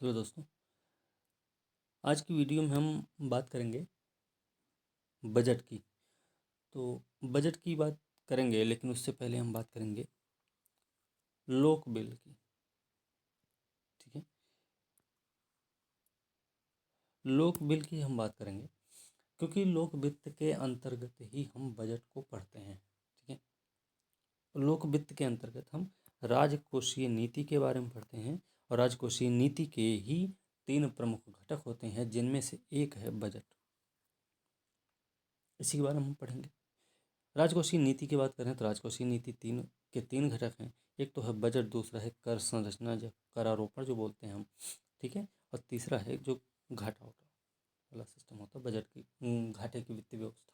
Hello दोस्तों। आज की वीडियो में हम बात करेंगे बजट की। तो बजट की बात करेंगे, लेकिन उससे पहले हम बात करेंगे लोक बिल की। ठीक है, लोक बिल की हम बात करेंगे क्योंकि लोक वित्त के अंतर्गत ही हम बजट को पढ़ते हैं। ठीक है, लोक वित्त के अंतर्गत हम राजकोषीय नीति के बारे में पढ़ते हैं और राजकोषीय नीति के ही तीन प्रमुख घटक होते हैं, जिनमें से एक है बजट। इसी के बारे में हम पढ़ेंगे। राजकोषीय नीति की बात करें तो राजकोषीय नीति तीन घटक हैं। एक तो है बजट, दूसरा है कर संरचना, जो करारोपण जो बोलते हैं हम। ठीक है, और तीसरा है जो घाटा वाला सिस्टम होता है, बजट की घाटे की वित्तीय व्यवस्था।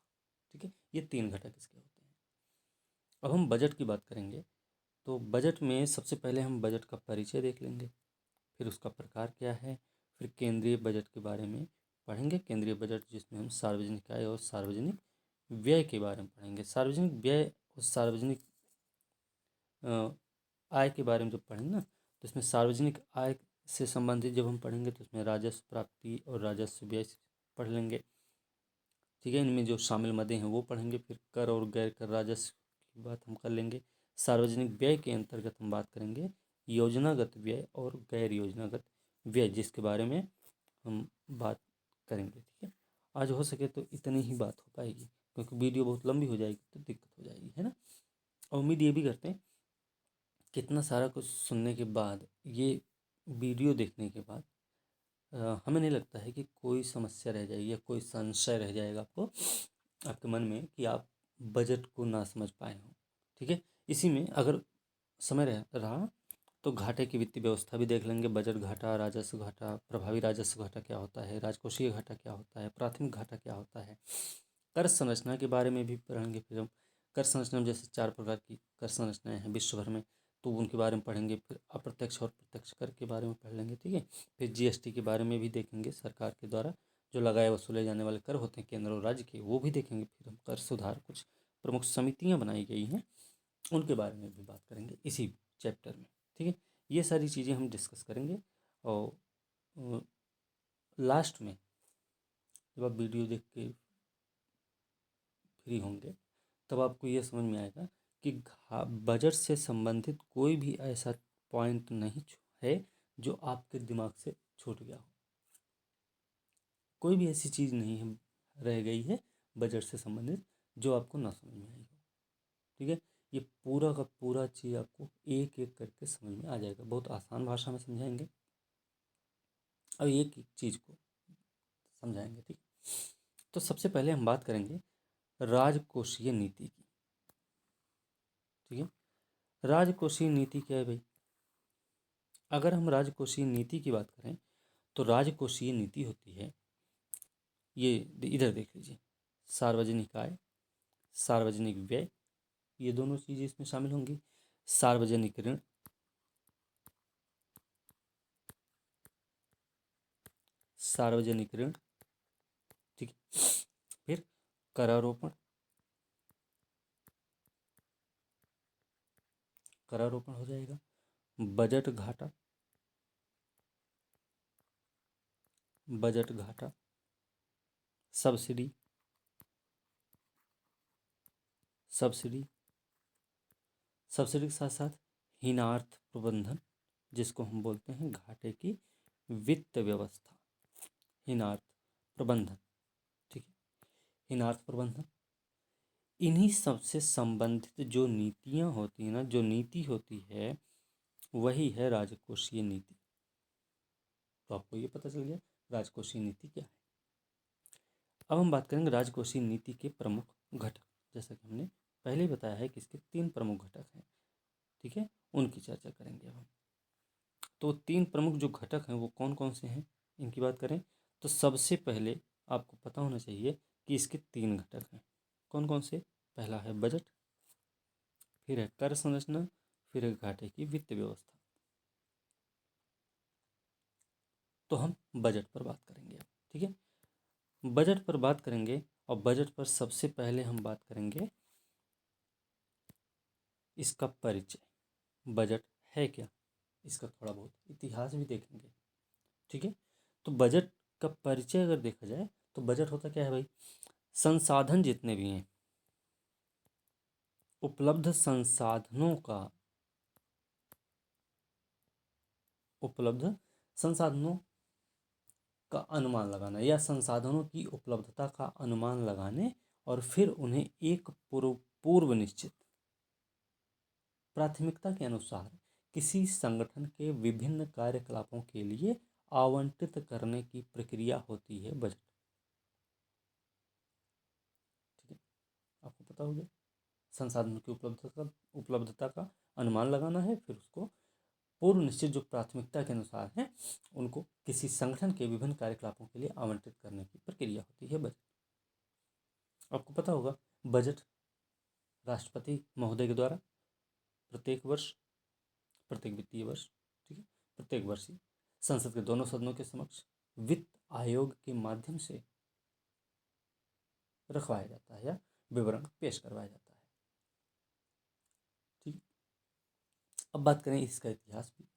ठीक है, ये तीन घटक इसके होते हैं। अब हम बजट की बात करेंगे तो बजट में सबसे पहले हम बजट का परिचय देख लेंगे, फिर उसका प्रकार क्या है, फिर केंद्रीय बजट के बारे में पढ़ेंगे। केंद्रीय बजट जिसमें हम सार्वजनिक आय और सार्वजनिक व्यय के बारे में पढ़ेंगे। सार्वजनिक व्यय और सार्वजनिक आय के बारे में जब पढ़ेंगे ना, तो इसमें सार्वजनिक आय से संबंधित जब हम पढ़ेंगे तो इसमें राजस्व प्राप्ति और राजस्व व्यय पढ़ लेंगे। ठीक है, इनमें जो शामिल मदें हैं वो पढ़ेंगे। फिर कर और गैर कर राजस्व की बात हम कर लेंगे। सार्वजनिक व्यय के अंतर्गत हम बात करेंगे योजनागत व्यय और गैर योजनागत व्यय, जिसके बारे में हम बात करेंगे। ठीक है, आज हो सके तो इतनी ही बात हो पाएगी, क्योंकि वीडियो बहुत लंबी हो जाएगी तो दिक्कत हो जाएगी, है ना। और उम्मीद ये भी करते हैं कि इतना सारा कुछ सुनने के बाद, ये वीडियो देखने के बाद हमें नहीं लगता है कि कोई समस्या रह जाएगी या कोई संशय रह जाएगा आपको, आपके मन में, कि आप बजट को ना समझ पाए हों। ठीक है, इसी में अगर समय रहा तो घाटे की वित्तीय व्यवस्था भी देख लेंगे। बजट घाटा, राजस्व घाटा, प्रभावी राजस्व घाटा क्या होता है, राजकोषीय घाटा क्या होता है, प्राथमिक घाटा क्या होता है, कर संरचना के बारे में भी पढ़ेंगे। फिर हम कर संरचना में जैसे 4 प्रकार की कर संरचनाएं हैं विश्व भर में, तो उनके बारे में पढ़ेंगे। फिर अप्रत्यक्ष और प्रत्यक्ष कर के बारे में पढ़ लेंगे। ठीक है, फिर जीएसटी के बारे में भी देखेंगे। सरकार के द्वारा जो लगाए वसूले जाने वाले कर होते हैं केंद्र और राज्य के, वो भी देखेंगे। फिर हम कर सुधार, कुछ प्रमुख समितियाँ बनाई गई हैं, उनके बारे में भी बात करेंगे इसी चैप्टर में। ठीक है, ये सारी चीज़ें हम डिस्कस करेंगे। और लास्ट में जब आप वीडियो देख के फ्री होंगे तब आपको ये समझ में आएगा कि बजट से संबंधित कोई भी ऐसा पॉइंट नहीं है जो आपके दिमाग से छूट गया हो। कोई भी ऐसी चीज़ नहीं है रह गई है बजट से संबंधित जो आपको ना समझ में आई हो। ठीक है, ये पूरा का पूरा चीज़ आपको एक एक करके समझ में आ जाएगा। बहुत आसान भाषा में समझाएंगे और एक एक चीज़ को समझाएंगे। ठीक, तो सबसे पहले हम बात करेंगे राजकोषीय नीति की। ठीक है, राजकोषीय नीति क्या है भाई? अगर हम राजकोषीय नीति की बात करें तो राजकोषीय नीति होती है, ये इधर देख लीजिए, सार्वजनिक आय, सार्वजनिक व्यय, ये दोनों चीज़ें इसमें शामिल होंगी। सार्वजनिक ऋण, सार्वजनिक ऋण। ठीक है, फिर करारोपण, करारोपण हो जाएगा। बजट घाटा, बजट घाटा, सब्सिडी, सब्सिडी, सब्सिडी के साथ साथ हीनार्थ प्रबंधन, जिसको हम बोलते हैं घाटे की वित्त व्यवस्था, हीनार्थ प्रबंधन। ठीक है, हीनार्थ प्रबंधन, इन्हीं सबसे संबंधित जो नीतियाँ होती हैं ना, जो नीति होती है, वही है राजकोषीय नीति। तो आपको ये पता चल गया राजकोषीय नीति क्या है। अब हम बात करेंगे राजकोषीय नीति के प्रमुख घटक। जैसा कि हमने पहले ही बताया है कि इसके 3 प्रमुख घटक हैं। ठीक है, उनकी चर्चा करेंगे अब हम। तो 3 प्रमुख जो घटक हैं वो कौन कौन से हैं, इनकी बात करें तो सबसे पहले आपको पता होना चाहिए कि इसके 3 घटक हैं। कौन कौन से? पहला है बजट, फिर है कर संरचना, फिर है घाटे की वित्त व्यवस्था। तो हम बजट पर बात करेंगे अब। ठीक है, बजट पर बात करेंगे और बजट पर सबसे पहले हम बात करेंगे इसका परिचय। बजट है क्या, इसका थोड़ा बहुत इतिहास भी देखेंगे। ठीक है। तो बजट का परिचय अगर देखा जाए तो बजट होता क्या है भाई, संसाधन जितने भी हैं, उपलब्ध संसाधनों का, उपलब्ध संसाधनों का अनुमान लगाना या संसाधनों की उपलब्धता का अनुमान लगाने और फिर उन्हें एक पूर्व निश्चित प्राथमिकता के अनुसार किसी संगठन के विभिन्न कार्यकलापों के लिए आवंटित करने की प्रक्रिया होती है बजट। ठीक है, आपको पता हो गया, संसाधनों की उपलब्धता का अनुमान लगाना है, फिर उसको पूर्व निश्चित जो प्राथमिकता के अनुसार है उनको किसी संगठन के विभिन्न कार्यकलापों के लिए आवंटित करने की प्रक्रिया होती है बजट। आपको पता होगा बजट राष्ट्रपति महोदय के द्वारा प्रत्येक वर्ष, प्रत्येक वित्तीय वर्ष, ठीक है, प्रत्येक वर्ष ही संसद के दोनों सदनों के समक्ष वित्त आयोग के माध्यम से रखवाया जाता है या विवरण पेश करवाया जाता है। ठीक, अब बात करें इसका इतिहास भी।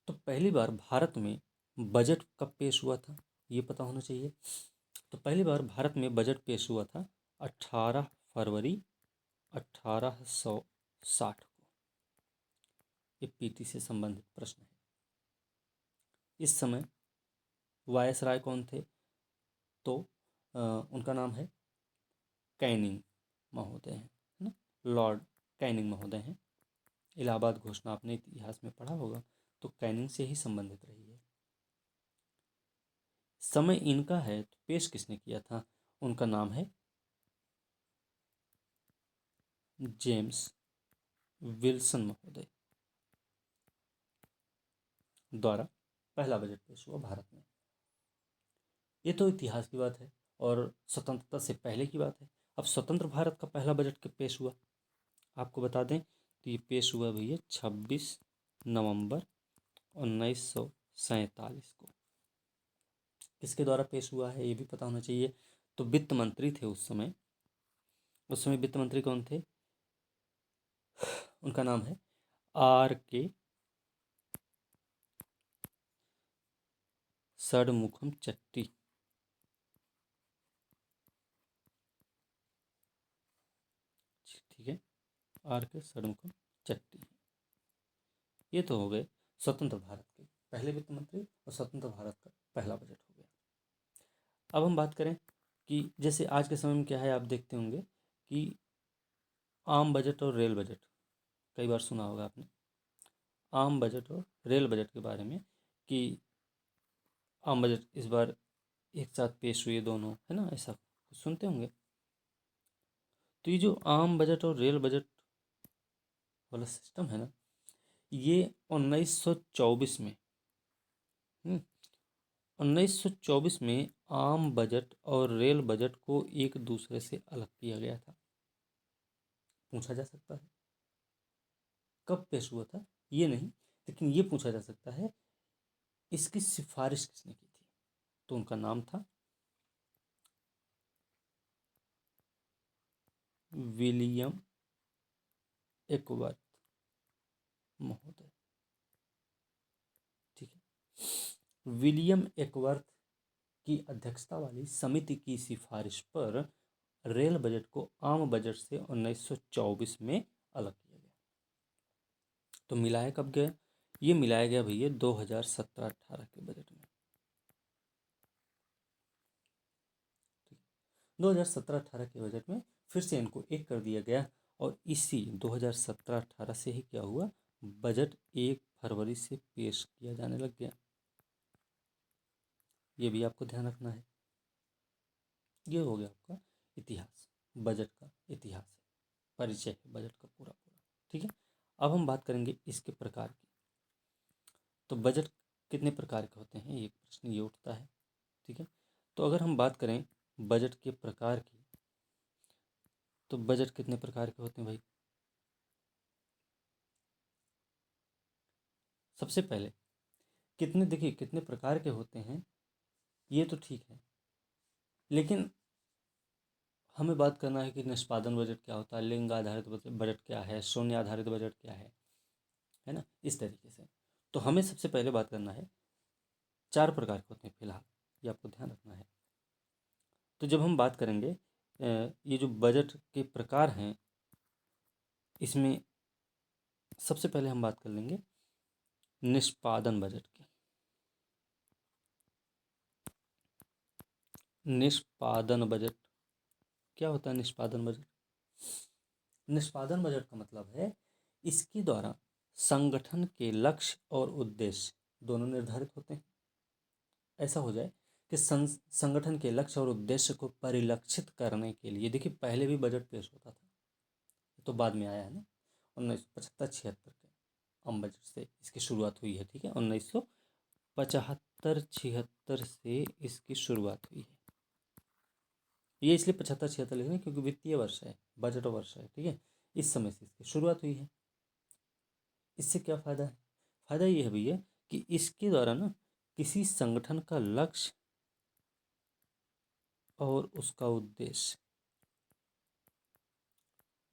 तो पहली बार भारत में बजट कब पेश हुआ था ये पता होना चाहिए। तो पहली बार भारत में बजट पेश हुआ था 18 फरवरी 1860 को। ये पीटी से संबंधित प्रश्न है। इस समय वायसराय कौन थे, तो उनका नाम है कैनिंग महोदय हैं, है ना, लॉर्ड कैनिंग महोदय हैं। इलाहाबाद घोषणा आपने इतिहास में पढ़ा होगा, तो कैनिंग से ही संबंधित रही है। समय इनका है तो पेश किसने किया था, उनका नाम है जेम्स विल्सन महोदय द्वारा पहला बजट पेश हुआ भारत में। ये तो इतिहास की बात है और स्वतंत्रता से पहले की बात है। अब स्वतंत्र भारत का पहला बजट कब पेश हुआ आपको बता दें, तो ये पेश हुआ भैया 26 नवंबर 1947 को। किसके द्वारा पेश हुआ है ये भी पता होना चाहिए। तो वित्त मंत्री थे उस समय, वित्त मंत्री कौन थे, उनका नाम है R.K. षणमुखम चट्टी। ठीक है, R.K. षणमुखम चट्टी। ये तो हो गए स्वतंत्र भारत के पहले वित्त मंत्री और स्वतंत्र भारत का पहला बजट हो गया। अब हम बात करें कि जैसे आज के समय में क्या है, आप देखते होंगे कि आम बजट और रेल बजट, कई बार सुना होगा आपने आम बजट और रेल बजट के बारे में, कि आम बजट इस बार एक साथ पेश हुए दोनों, है ना, ऐसा कुछ सुनते होंगे। तो ये जो आम बजट और रेल बजट वाला सिस्टम है ना, ये 1924 में 1924 में आम बजट और रेल बजट को एक दूसरे से अलग किया गया था। पूछा जा सकता है कब पेश हुआ था ये नहीं, लेकिन ये पूछा जा सकता है इसकी सिफारिश किसने की थी। तो उनका नाम था विलियम एकवर्थ महोदय। ठीक है, विलियम एकवर्थ की अध्यक्षता वाली समिति की सिफारिश पर रेल बजट को आम बजट से 1924 में अलग किया गया। तो मिलाया कब गया, ये मिलाया गया भैया 2017-18 के बजट में। 2017-18 के बजट में फिर से इनको एक कर दिया गया और इसी 2017-18 से ही क्या हुआ, बजट 1 फरवरी से पेश किया जाने लग गया। ये भी आपको ध्यान रखना है। ये हो गया आपका इतिहास, बजट का इतिहास है, परिचय है बजट का पूरा पूरा। ठीक है, अब हम बात करेंगे इसके प्रकार की। तो बजट कितने प्रकार के होते हैं, एक प्रश्न ये उठता है। ठीक है, तो अगर हम बात करें बजट के प्रकार की, तो बजट कितने प्रकार के होते हैं भाई। सबसे पहले कितने, देखिए कितने प्रकार के होते हैं ये तो ठीक है, लेकिन हमें बात करना है कि निष्पादन बजट क्या होता है, लिंग आधारित बजट क्या है, शून्य आधारित बजट क्या है ना, इस तरीके से। तो हमें सबसे पहले बात करना है, 4 प्रकार के होते हैं फिलहाल, ये आपको ध्यान रखना है। तो जब हम बात करेंगे ये जो बजट के प्रकार हैं, इसमें सबसे पहले हम बात कर लेंगे निष्पादन बजट की। निष्पादन बजट क्या होता है? निष्पादन बजट, निष्पादन बजट का मतलब है इसके द्वारा संगठन के लक्ष्य और उद्देश्य दोनों निर्धारित होते हैं। ऐसा हो जाए कि संगठन के लक्ष्य और उद्देश्य को परिलक्षित करने के लिए, देखिए पहले भी बजट पेश होता था, तो बाद में आया है ना, 1975-76 के आम बजट से इसकी शुरुआत हुई है। ठीक है, 1975-76 से इसकी शुरुआत हुई है। ये इसलिए 75-76 लिख रहे हैं क्योंकि वित्तीय वर्ष है, बजट वर्ष है। ठीक है, इस समय से इसकी शुरुआत हुई है। इससे क्या फ़ायदा है? फ़ायदा ये है भैया कि इसके द्वारा ना किसी संगठन का लक्ष्य और उसका उद्देश्य,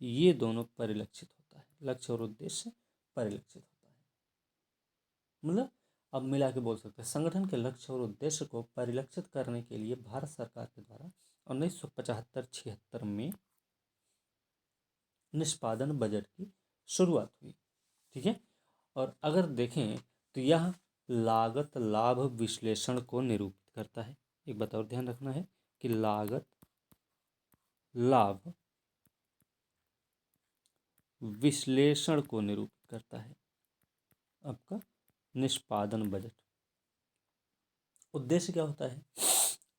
ये दोनों परिलक्षित होता है। लक्ष्य और उद्देश्य परिलक्षित होता है, मतलब अब मिला के बोल सकते हैं, संगठन के लक्ष्य और उद्देश्य को परिलक्षित करने के लिए भारत सरकार के द्वारा 1975-76 में निष्पादन बजट की शुरुआत हुई। ठीक है, और अगर देखें तो यह लागत लाभ विश्लेषण को निरूपित करता है। एक बात और ध्यान रखना है कि लागत लाभ विश्लेषण को निरूपित करता है आपका निष्पादन बजट। उद्देश्य क्या होता है?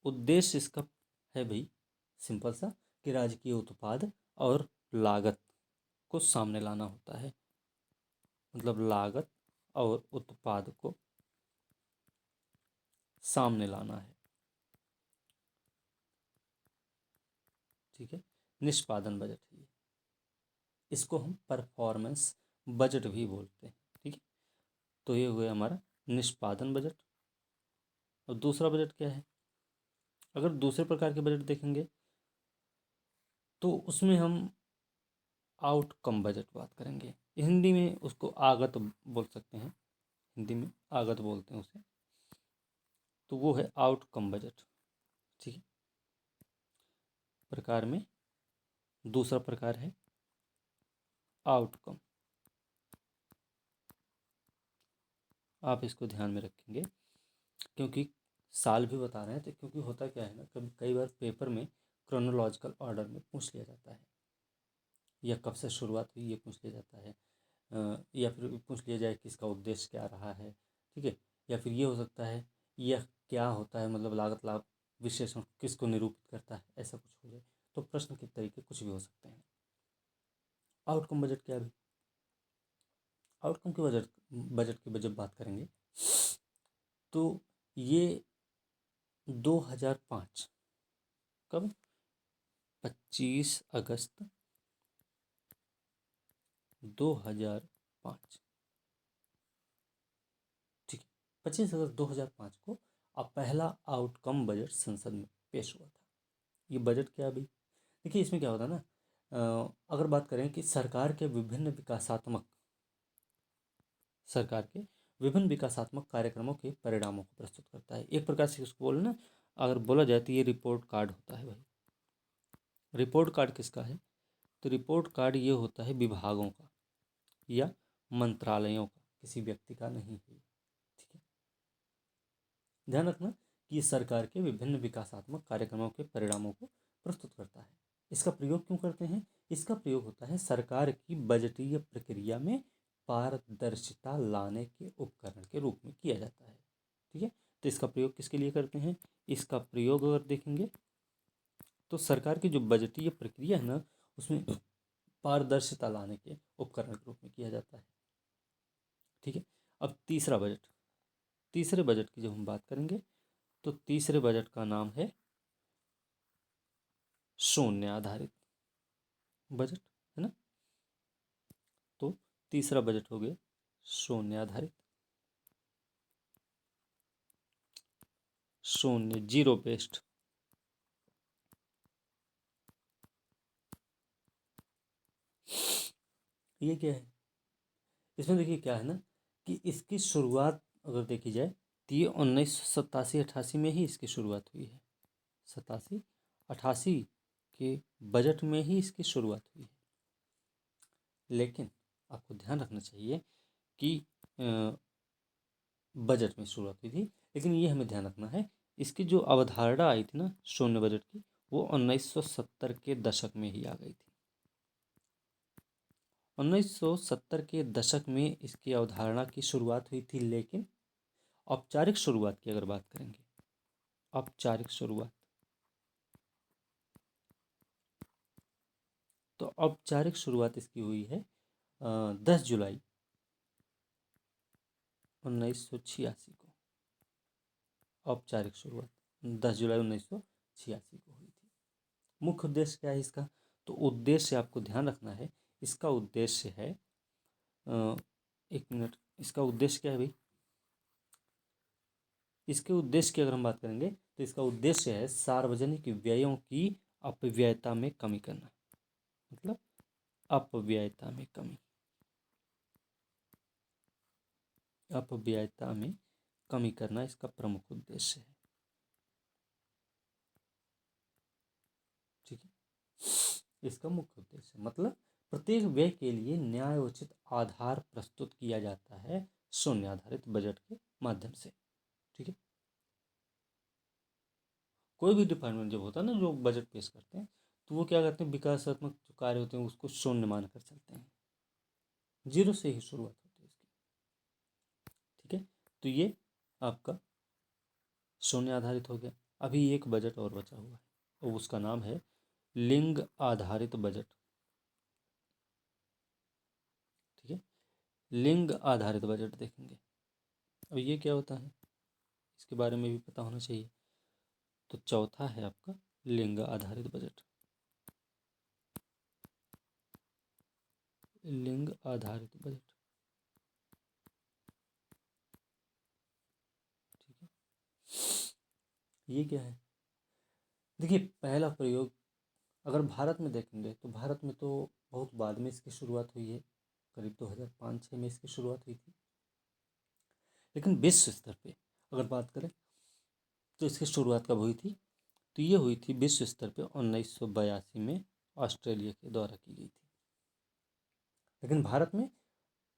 उद्देश्य इसका है भाई सिंपल सा, कि राजकीय उत्पाद और लागत को सामने लाना होता है, मतलब लागत और उत्पाद को सामने लाना है। ठीक है, निष्पादन बजट है ये। इसको हम परफॉर्मेंस बजट भी बोलते हैं। ठीक है, तो ये हुआ हमारा निष्पादन बजट। और दूसरा बजट क्या है? अगर दूसरे प्रकार के बजट देखेंगे तो उसमें हम आउटकम बजट बात करेंगे। हिंदी में उसको आगत बोल सकते हैं, हिंदी में आगत बोलते हैं उसे, तो वो है आउटकम बजट। ठीक है, प्रकार में दूसरा प्रकार है आउटकम। आप इसको ध्यान में रखेंगे क्योंकि साल भी बता रहे हैं, तो क्योंकि होता क्या है ना, कभी कई बार पेपर में क्रोनोलॉजिकल ऑर्डर में पूछ लिया जाता है, या कब से शुरुआत हुई ये पूछ लिया जाता है, या फिर पूछ लिया जाए कि इसका उद्देश्य क्या रहा है। ठीक है, या फिर ये हो सकता है यह क्या होता है, मतलब लागत लाभ विश्लेषण किसको निरूपित करता है, ऐसा कुछ हो जाए। तो प्रश्न के तरीके कुछ भी हो सकते हैं। आउटकम बजट क्या भी, आउटकम के बजट की जब बात करेंगे तो ये 2005, कब? 25 अगस्त 2005। ठीक है, 25 अगस्त 2005 को अब पहला आउटकम बजट संसद में पेश हुआ था। ये बजट क्या अभी देखिए, इसमें क्या होता है ना, अगर बात करें कि सरकार के विभिन्न विकासात्मक कार्यक्रमों के परिणामों को प्रस्तुत करता है। एक प्रकार से इसको बोले ना, अगर बोला जाए तो ये रिपोर्ट कार्ड होता है भाई। रिपोर्ट कार्ड किसका है? तो रिपोर्ट कार्ड ये होता है विभागों का या मंत्रालयों का, किसी व्यक्ति का नहीं है। ठीक है, ध्यान रखना कि ये सरकार के विभिन्न विकासात्मक कार्यक्रमों के परिणामों को प्रस्तुत करता है। इसका प्रयोग क्यों करते हैं? इसका प्रयोग होता है सरकार की बजटीय प्रक्रिया में पारदर्शिता लाने के उपकरण के रूप में किया जाता है। ठीक है, तो इसका प्रयोग किसके लिए करते हैं? इसका प्रयोग अगर देखेंगे तो सरकार की जो बजटीय प्रक्रिया है ना, उसमें पारदर्शिता लाने के उपकरण के रूप में किया जाता है। ठीक है, अब तीसरा बजट, तीसरे बजट की जब हम बात करेंगे तो तीसरे बजट का नाम है शून्य आधारित बजट, है ना। तो तीसरा बजट हो गया शून्य आधारित, शून्य जीरो बेस्ड। ये क्या है? इसमें देखिए क्या है ना कि इसकी शुरुआत अगर देखी जाए तो ये 1987-88 में ही इसकी शुरुआत हुई है। 87-88 के बजट में ही इसकी शुरुआत हुई है। लेकिन आपको ध्यान रखना चाहिए कि बजट में शुरुआत हुई थी, लेकिन ये हमें ध्यान रखना है इसकी जो अवधारणा आई थी ना शून्य बजट की, वो 1970 के दशक में ही आ गई थी। 1970 के दशक में इसकी अवधारणा की शुरुआत हुई थी, लेकिन औपचारिक शुरुआत की अगर बात करेंगे, औपचारिक शुरुआत, तो औपचारिक शुरुआत इसकी हुई है 10 जुलाई 1986 को। औपचारिक शुरुआत 10 जुलाई 1986 को हुई थी। मुख्य उद्देश्य क्या है इसका? तो उद्देश्य आपको ध्यान रखना है, इसका उद्देश्य है एक मिनट, इसका उद्देश्य क्या है भाई? इसके उद्देश्य की अगर हम बात करेंगे तो इसका उद्देश्य है सार्वजनिक व्ययों की अपव्ययता में कमी करना। मतलब अपव्ययता में कमी, अपव्ययता में कमी करना इसका प्रमुख उद्देश्य है। ठीक है, इसका मुख्य उद्देश्य मतलब प्रत्येक व्यय के लिए न्यायोचित आधार प्रस्तुत किया जाता है शून्य आधारित बजट के माध्यम से। ठीक है, कोई भी डिपार्टमेंट जब होता है ना जो बजट पेश करते हैं, तो वो क्या करते हैं, विकासात्मक जो कार्य होते हैं उसको शून्य मानकर चलते हैं, जीरो से ही शुरुआत होती है इसकी। ठीक है, तो ये आपका शून्य आधारित हो गया। अभी एक बजट और बचा हुआ है और उसका नाम है लिंग आधारित बजट। ठीक है, लिंग आधारित बजट देखेंगे। अब ये क्या होता है इसके बारे में भी पता होना चाहिए। तो चौथा है आपका लिंग आधारित बजट। लिंग आधारित बजट, ठीक है, ये क्या है? देखिए, पहला प्रयोग अगर भारत में देखेंगे तो भारत में तो बहुत बाद में इसकी शुरुआत हुई है, करीब 2005-06 में इसकी शुरुआत हुई थी। लेकिन विश्व स्तर पे अगर बात करें तो इसकी शुरुआत कब हुई थी? तो ये हुई थी विश्व स्तर पे 1982 में ऑस्ट्रेलिया के द्वारा की गई थी। लेकिन भारत में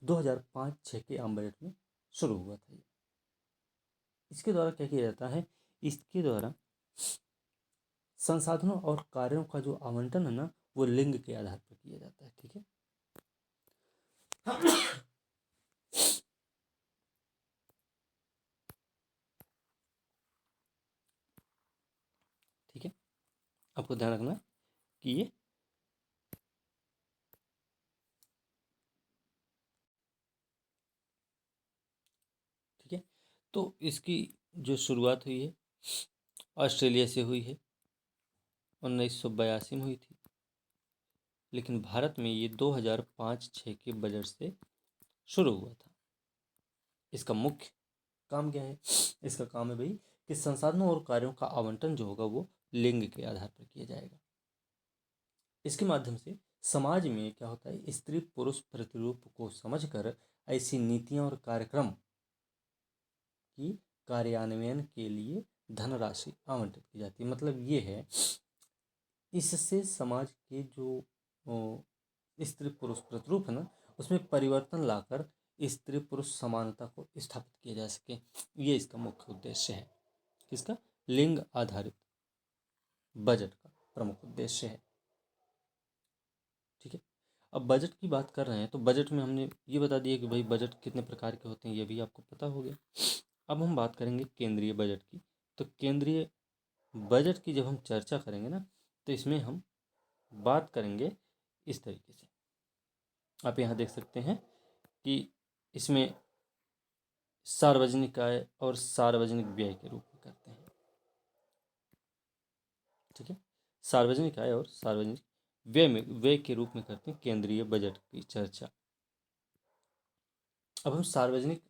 2005-06 के आम बजट में शुरू हुआ था ये। इसके द्वारा क्या किया जाता है? इसके द्वारा संसाधनों और कार्यों का जो आवंटन है ना, वो लिंग के आधार पर किया जाता है। ठीक है, ठीक है, आपको ध्यान रखना कि ये ठीक है, तो इसकी जो शुरुआत हुई है ऑस्ट्रेलिया से हुई है, 1982 में हुई थी। लेकिन भारत में ये 2005-06 के बजट से शुरू हुआ था। इसका मुख्य काम क्या है? इसका काम है भाई कि संसाधनों और कार्यों का आवंटन जो होगा वो लिंग के आधार पर किया जाएगा। इसके माध्यम से समाज में क्या होता है, स्त्री पुरुष प्रतिरूप को समझकर ऐसी नीतियां और कार्यक्रम की कार्यान्वयन के लिए धनराशि आवंटित की जाती है। मतलब ये है, इससे समाज के जो स्त्री पुरुष प्रतिरूप है ना, उसमें परिवर्तन लाकर स्त्री पुरुष समानता को स्थापित किया जा सके। ये इसका मुख्य उद्देश्य है। किसका? लिंग आधारित बजट का प्रमुख उद्देश्य है। ठीक है, अब बजट की बात कर रहे हैं तो बजट में हमने ये बता दिया कि भाई बजट कितने प्रकार के होते हैं, ये भी आपको पता हो गया। अब हम बात करेंगे केंद्रीय बजट की। तो केंद्रीय बजट की जब हम चर्चा करेंगे ना, तो इसमें हम बात करेंगे इस तरीके से। आप यहाँ देख सकते हैं कि इसमें सार्वजनिक आय और सार्वजनिक व्यय के रूप में करते हैं। ठीक है, सार्वजनिक आय और सार्वजनिक व्यय के रूप में करते हैं केंद्रीय बजट की चर्चा। अब हम सार्वजनिक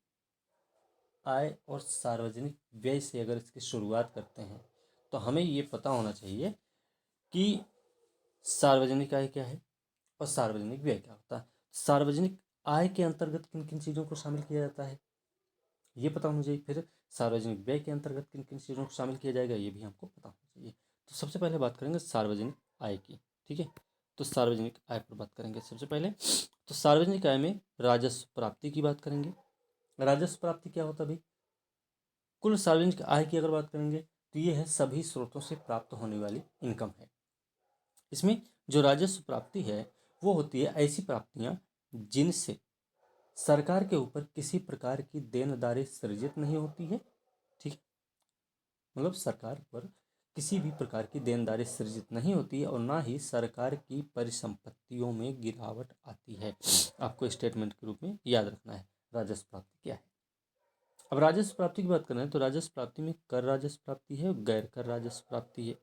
आय और सार्वजनिक व्यय से अगर इसकी शुरुआत करते हैं तो हमें ये पता होना चाहिए कि सार्वजनिक आय क्या है और सार्वजनिक व्यय क्या होता है। सार्वजनिक आय के अंतर्गत किन किन चीज़ों को शामिल किया जाता है ये पता होना चाहिए। फिर सार्वजनिक व्यय के अंतर्गत किन किन चीज़ों को शामिल किया जाएगा ये भी हमको पता होना चाहिए। तो सबसे पहले बात करेंगे सार्वजनिक आय की। ठीक है, तो सार्वजनिक आय पर बात करेंगे सबसे पहले। तो सार्वजनिक आय में राजस्व प्राप्ति की बात करेंगे। राजस्व प्राप्ति क्या होता है भाई? कुल सार्वजनिक आय की अगर बात करेंगे तो ये है सभी स्रोतों से प्राप्त होने वाली इनकम है। इसमें जो राजस्व प्राप्ति है वो होती है ऐसी प्राप्तियां जिनसे सरकार के ऊपर किसी प्रकार की देनदारी सृजित नहीं होती है। ठीक है, मतलब सरकार पर किसी भी प्रकार की देनदारी सृजित नहीं होती है और ना ही सरकार की परिसंपत्तियों में गिरावट आती है। आपको स्टेटमेंट के रूप में याद रखना है राजस्व प्राप्ति क्या है। अब राजस्व प्राप्ति की बात करें तो राजस्व प्राप्ति में कर राजस्व प्राप्ति है और गैर कर राजस्व प्राप्ति है।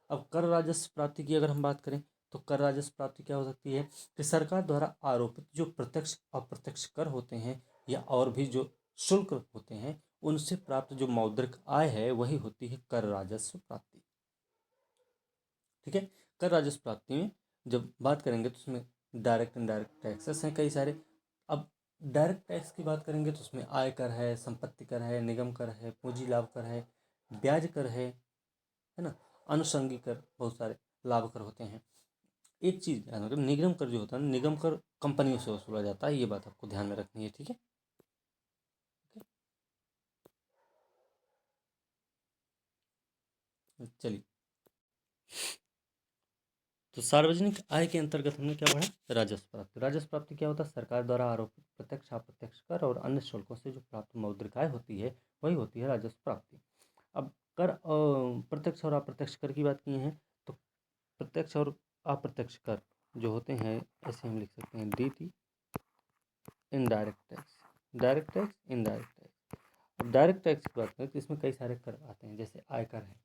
अब कर राजस्व प्राप्ति की अगर हम बात करें तो कर राजस्व प्राप्ति क्या हो सकती है कि सरकार द्वारा आरोपित जो प्रत्यक्ष अप्रत्यक्ष कर होते हैं या और भी जो शुल्क होते हैं उनसे प्राप्त जो मौद्रिक आय है वही होती है कर राजस्व प्राप्ति। ठीक है, कर राजस्व प्राप्ति में जब बात करेंगे तो उसमें डायरेक्ट इनडायरेक्ट टैक्सेस हैं कई सारे। अब डायरेक्ट टैक्स की बात करेंगे तो उसमें आय कर है, संपत्ति कर है, निगम कर है, पूंजी लाभ कर है, ब्याज कर है ना, अनुषंगी कर, बहुत सारे लाभ कर होते हैं। एक चीज ध्यान रखना, निगम कर जो होता है निगम कर कंपनियों से वसूला जाता है, ये बात आपको ध्यान में रखनी है। ठीक है, चलिए। तो सार्वजनिक आय के अंतर्गत हमने क्या पढ़ा? राजस्व प्राप्ति। राजस्व प्राप्ति क्या होता है? सरकार द्वारा आरोपित प्रत्यक्ष अप्रत्यक्ष कर और अन्य शुल्कों से जो प्राप्त मौद्रिक आय होती है वही होती है राजस्व प्राप्ति। अब कर प्रत्यक्ष और अप्रत्यक्ष कर की बात की है तो प्रत्यक्ष और अप्रत्यक्ष कर जो होते हैं ऐसे हम लिख सकते हैं D indirect tax, direct tax, indirect tax. अब डायरेक्ट टैक्स की बात करें तो इसमें कई सारे कर आते हैं जैसे आयकर है,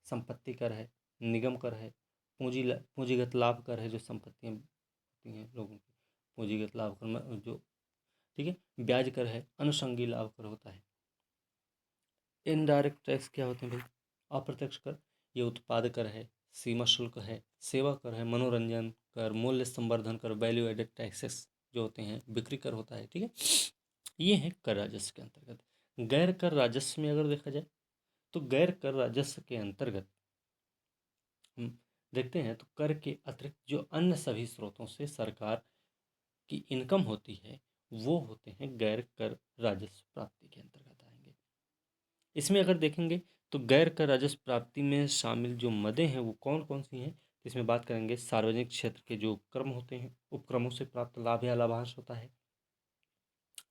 संपत्ति कर है, निगम कर है, पूंजीगत लाभ कर है जो संपत्तियां होती हैं लोगों की, पूंजीगत लाभ कर जो, ठीक है, ब्याज कर है, अनुषंगी लाभ कर होता है। इनडायरेक्ट टैक्स क्या होते हैं भाई? अप्रत्यक्ष कर, ये उत्पाद कर है, सीमा शुल्क है, सेवा कर है, मनोरंजन कर, मूल्य संवर्धन कर, वैल्यू एडेड टैक्सेस जो होते हैं, बिक्री कर होता है। ठीक है, ये है कर राजस्व के अंतर्गत। गैर कर राजस्व में अगर देखा जाए तो गैर कर राजस्व के अंतर्गत हम देखते हैं तो कर के अतिरिक्त जो अन्य सभी स्रोतों से सरकार की इनकम होती है वो होते हैं गैर कर राजस्व प्राप्ति के अंतर्गत आएंगे। इसमें अगर देखेंगे तो गैर कर राजस्व प्राप्ति में शामिल जो मदें हैं वो कौन कौन सी हैं, इसमें बात करेंगे सार्वजनिक क्षेत्र के जो उपक्रम होते हैं, उपक्रमों से प्राप्त लाभ या लाभांश होता है।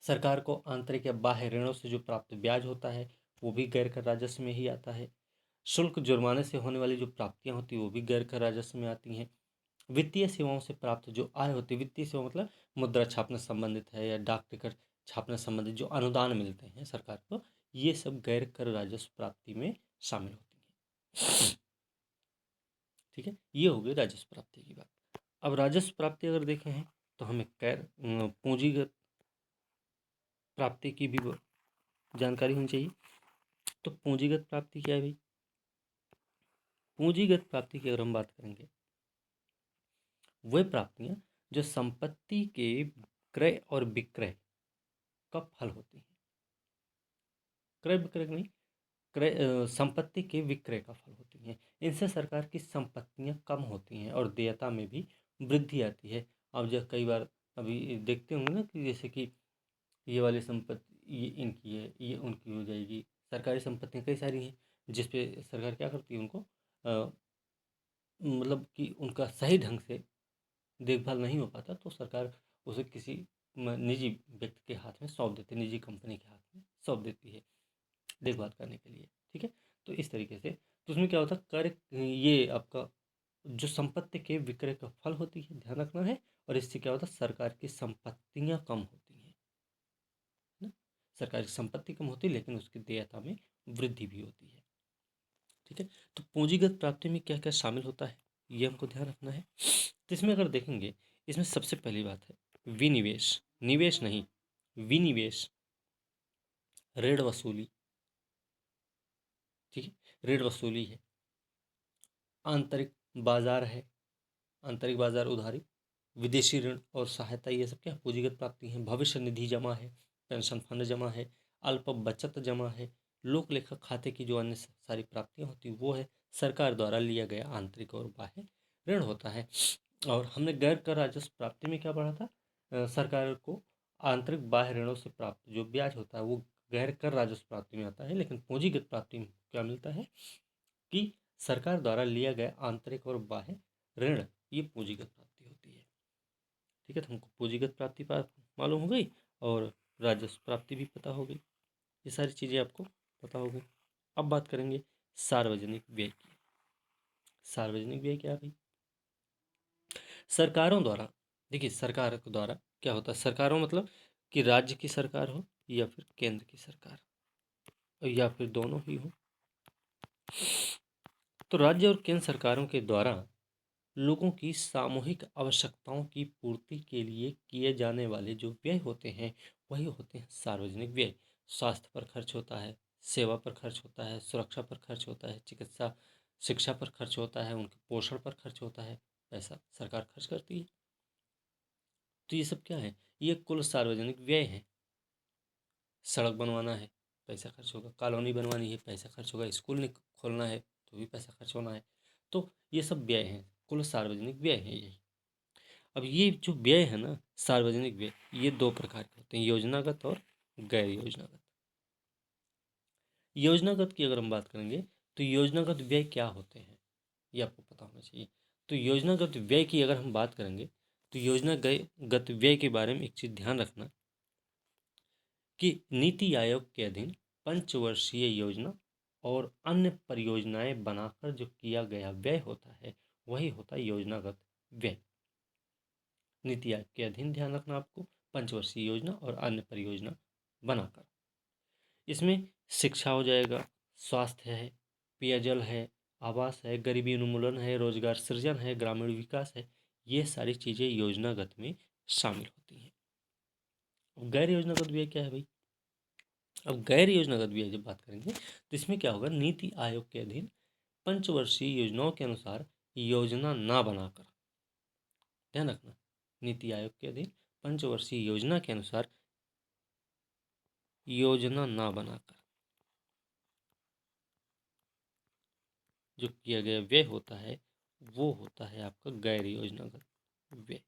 सरकार को आंतरिक या बाह्य ऋणों से जो प्राप्त ब्याज होता है वो भी गैर कर राजस्व में ही आता है। शुल्क जुर्माने से होने वाली जो प्राप्तियां होती हैं वो भी गैर कर राजस्व में आती हैं। वित्तीय सेवाओं से प्राप्त जो आय होती है, वित्तीय सेवा मतलब मुद्रा छापने संबंधित है या डाक टिकट छापने संबंधित जो अनुदान मिलते हैं सरकार को, ये सब गैर कर राजस्व प्राप्ति में शामिल होती हैं। ठीक है, ये हो गई राजस्व प्राप्ति की बात। अब राजस्व प्राप्ति अगर देखें हैं तो हमें पूंजीगत प्राप्ति की भी जानकारी होनी चाहिए। तो पूंजीगत प्राप्ति क्या है भाई? पूंजीगत प्राप्ति की अगर हम बात करेंगे वह प्राप्तियां जो संपत्ति के क्रय और विक्रय का फल होती हैं। क्रय विक्रय नहीं, संपत्ति के विक्रय का फल होती हैं। इनसे सरकार की संपत्तियां कम होती हैं और देयता में भी वृद्धि आती है। अब जब कई बार अभी देखते होंगे ना कि जैसे कि ये वाली संपत्ति ये इनकी है, ये उनकी हो जाएगी। सरकारी संपत्तियां कई सारी हैं जिसपे सरकार क्या करती है उनको मतलब कि उनका सही ढंग से देखभाल नहीं हो पाता तो सरकार उसे किसी निजी व्यक्ति के हाथ में सौंप देती है, निजी कंपनी के हाथ में सौंप देती है देखभाल करने के लिए। ठीक है, तो इस तरीके से तो उसमें क्या होता है कर ये आपका जो संपत्ति के विक्रय का फल होती है, ध्यान रखना है। और इससे क्या होता है सरकार की संपत्तियां कम होती हैं ना, सरकार की संपत्ति कम होती है लेकिन उसकी देयता में वृद्धि भी होती है। ठीक है, तो पूंजीगत प्राप्ति में क्या क्या शामिल होता है ये हमको ध्यान रखना है। तो इसमें अगर देखेंगे इसमें सबसे पहली बात है विनिवेश, निवेश नहीं, विनिवेश, ऋण वसूली। ठीक है, ऋण वसूली है, आंतरिक बाजार है, आंतरिक बाजार उधारी विदेशी ऋण और सहायता, ये सब क्या पूंजीगत प्राप्ति है। भविष्य निधि जमा है, पेंशन फंड जमा है, अल्प बचत जमा है, लोक लेखा खाते की जो अन्य सारी प्राप्तियां होती वो है। सरकार द्वारा लिया गया आंतरिक और बाह्य ऋण होता है। और हमने गैर कर राजस्व प्राप्ति में क्या पढ़ा था, सरकार को आंतरिक बाह्य ऋणों से प्राप्त जो ब्याज होता है वो गैर कर राजस्व प्राप्ति में आता है। लेकिन पूंजीगत प्राप्ति में क्या मिलता है कि सरकार द्वारा लिया गया आंतरिक और बाह्य ऋण, ये पूंजीगत प्राप्ति होती है। ठीक है, तो हमको पूंजीगत प्राप्ति मालूम हो गई और राजस्व प्राप्ति भी पता हो गई। ये सारी चीज़ें आपको पता हो गई। अब बात करेंगे सार्वजनिक व्यय की। सार्वजनिक व्यय क्या है भाई? सरकारों द्वारा, देखिए सरकार के द्वारा क्या होता है, सरकारों मतलब कि राज्य की सरकार हो या फिर केंद्र की सरकार या फिर दोनों ही हो। तो राज्य और केंद्र सरकारों के द्वारा लोगों की सामूहिक आवश्यकताओं की पूर्ति के लिए किए जाने वाले जो व्यय होते हैं वही होते हैं सार्वजनिक व्यय। स्वास्थ्य पर खर्च होता है, सेवा पर खर्च होता है, सुरक्षा पर खर्च होता है, चिकित्सा शिक्षा पर खर्च होता है, उनके पोषण पर खर्च होता है, पैसा सरकार खर्च करती है। तो ये सब क्या है, ये कुल सार्वजनिक व्यय है। सड़क बनवाना है, पैसा खर्च होगा, कॉलोनी बनवानी है, पैसा खर्च होगा, स्कूल खोलना है तो भी पैसा खर्च होना है। तो ये सब व्यय हैं, कुल सार्वजनिक व्यय है यही। अब ये जो व्यय है ना, सार्वजनिक व्यय, ये दो प्रकार के होते हैं, योजनागत और गैर योजनागत। योजनागत की अगर हम बात करेंगे तो योजनागत व्यय क्या होते हैं ये आपको पता होना चाहिए। तो योजनागत व्यय की अगर हम बात करेंगे तो योजनागत व्यय के बारे में एक चीज़ ध्यान रखना कि नीति आयोग के अधीन पंचवर्षीय योजना और अन्य परियोजनाएं बनाकर जो किया गया व्यय होता है वही होता है योजनागत व्यय। नीति आयोग के अधीन ध्यान रखना आपको, पंचवर्षीय योजना और अन्य परियोजना बनाकर। इसमें शिक्षा हो जाएगा, स्वास्थ्य है, पेयजल है, आवास है, गरीबी उन्मूलन है, रोजगार सृजन है, ग्रामीण विकास है, ये सारी चीज़ें योजनागत में शामिल होती हैं। अब गैर योजनागत व्यय क्या है भाई? अब गैर योजनागत व्यय जब बात करेंगे तो इसमें क्या होगा, नीति आयोग के अधीन पंचवर्षीय योजनाओं के अनुसार योजना ना बनाकर, ध्यान रखना, नीति आयोग के अधीन पंचवर्षीय योजना के अनुसार योजना ना बनाकर जो किया गया व्यय होता है वो होता है आपका गैर योजनागत व्यय।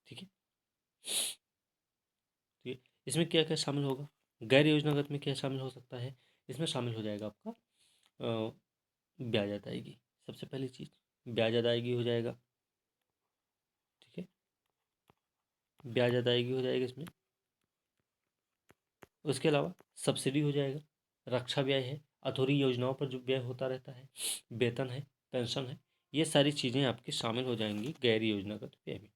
ठीक है, तो इसमें क्या क्या शामिल होगा, गैर योजनागत में क्या शामिल हो सकता है, इसमें शामिल हो जाएगा आपका ब्याज अदायगी। सबसे पहली चीज ब्याज अदायगी हो जाएगा। ठीक है, ब्याज अदायगी हो जाएगा इसमें। उसके अलावा सब्सिडी हो जाएगा, रक्षा व्यय है, अधूरी योजनाओं पर जो व्यय होता रहता है, वेतन है, पेंशन है, ये सारी चीज़ें आपकी शामिल हो जाएंगी गैर योजनागत व्यय में।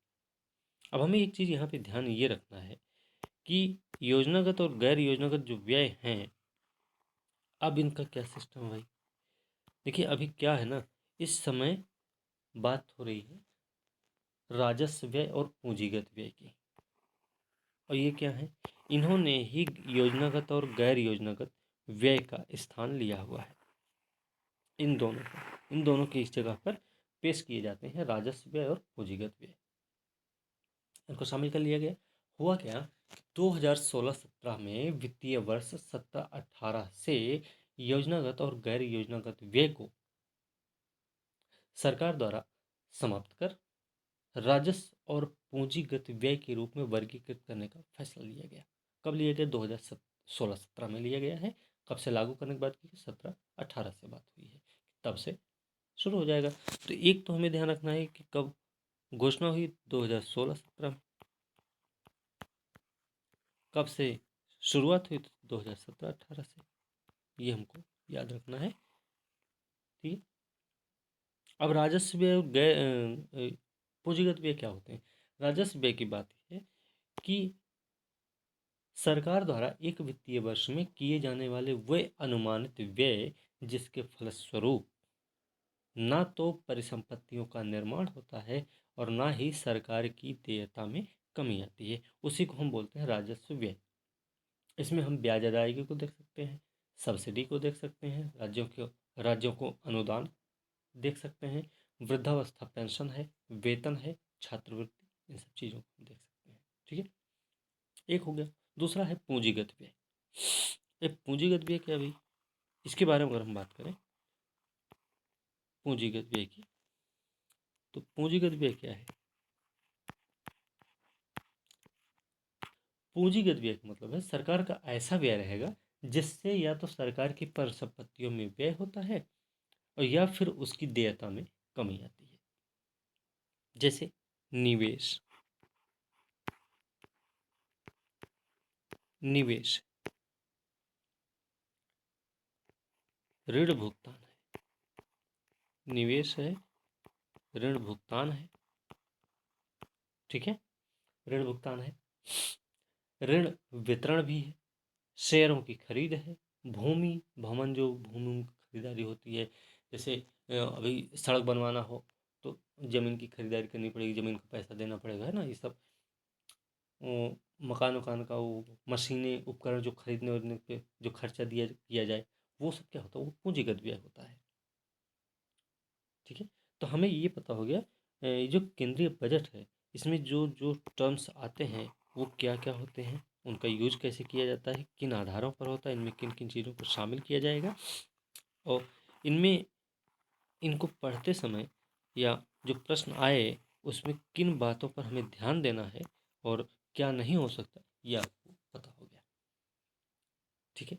अब हमें एक चीज़ यहाँ पे ध्यान ये रखना है कि योजनागत और गैर योजनागत जो व्यय हैं, अब इनका क्या सिस्टम है भाई? देखिए अभी क्या है ना, इस समय बात हो रही है राजस्व व्यय और पूंजीगत व्यय की। और ये क्या है, इन्होंने ही योजनागत और गैर योजनागत व्यय का स्थान लिया हुआ है। इन दोनों की इस जगह पर पेश किए जाते हैं राजस्व व्यय और पूंजीगत व्यय, इनको शामिल कर लिया गया। हुआ क्या, 2016-17 में वित्तीय वर्ष 17-18 से योजनागत और गैर योजनागत व्यय को सरकार द्वारा समाप्त कर राजस्व और पूंजीगत व्यय के रूप में वर्गीकृत करने का फैसला लिया गया। कब लिया गया? 2016-17 में लिया गया है। कब से लागू करने की बात की? 17-18 से बात हुई है, तब से शुरू हो जाएगा। तो एक तो हमें ध्यान रखना है कि कब घोषणा हुई, 2016-17 में। कब से शुरुआत हुई? 2017-18 से। ये हमको याद रखना है। ठीक है, अब राजस्व व्यय और पूंजीगत व्यय क्या होते हैं? राजस्व व्यय की बात है कि सरकार द्वारा एक वित्तीय वर्ष में किए जाने वाले वे अनुमानित व्यय जिसके फलस्वरूप ना तो परिसंपत्तियों का निर्माण होता है और ना ही सरकार की देयता में कमी आती है, उसी को हम बोलते हैं राजस्व व्यय। इसमें हम ब्याज अदायगी को देख सकते हैं, सब्सिडी को देख सकते हैं, राज्यों को अनुदान देख सकते हैं, वृद्धावस्था पेंशन है, वेतन है, छात्रवृत्ति, इन सब चीज़ों को हम देख सकते हैं। ठीक है, एक हो गया। दूसरा है पूंजीगत व्यय। एक पूंजीगत व्यय क्या भाई, इसके बारे में अगर हम बात करें पूंजीगत व्यय की, तो पूंजीगत व्यय क्या है? पूंजीगत व्यय का मतलब है सरकार का ऐसा व्यय रहेगा जिससे या तो सरकार की परिसंपत्तियों में व्यय होता है और या फिर उसकी देयता में कमी आती है। जैसे निवेश, निवेश, ऋण भुगतान है, निवेश है, ऋण भुगतान है। ठीक है, ऋण भुगतान है, ऋण वितरण भी है, शेयरों की खरीद है, भूमि भवन, जो भूमि की खरीदारी होती है, जैसे अभी सड़क बनवाना हो तो जमीन की खरीदारी करनी पड़ेगी, जमीन को पैसा देना पड़ेगा, है ना। ये सब मकान वकान का वो मशीनें उपकरण जो खरीदने वरीदने पे जो खर्चा दिया किया जाए, वो सब क्या होता है, वो पूंजीगत व्यय होता है। ठीक है, तो हमें ये पता हो गया ये जो केंद्रीय बजट है इसमें जो जो टर्म्स आते हैं वो क्या क्या होते हैं, उनका यूज कैसे किया जाता है, किन आधारों पर होता है, इनमें किन किन चीज़ों को शामिल किया जाएगा, और इनमें इनको पढ़ते समय या जो प्रश्न आए उसमें किन बातों पर हमें ध्यान देना है और क्या नहीं हो सकता, ये आपको पता हो गया। ठीक है,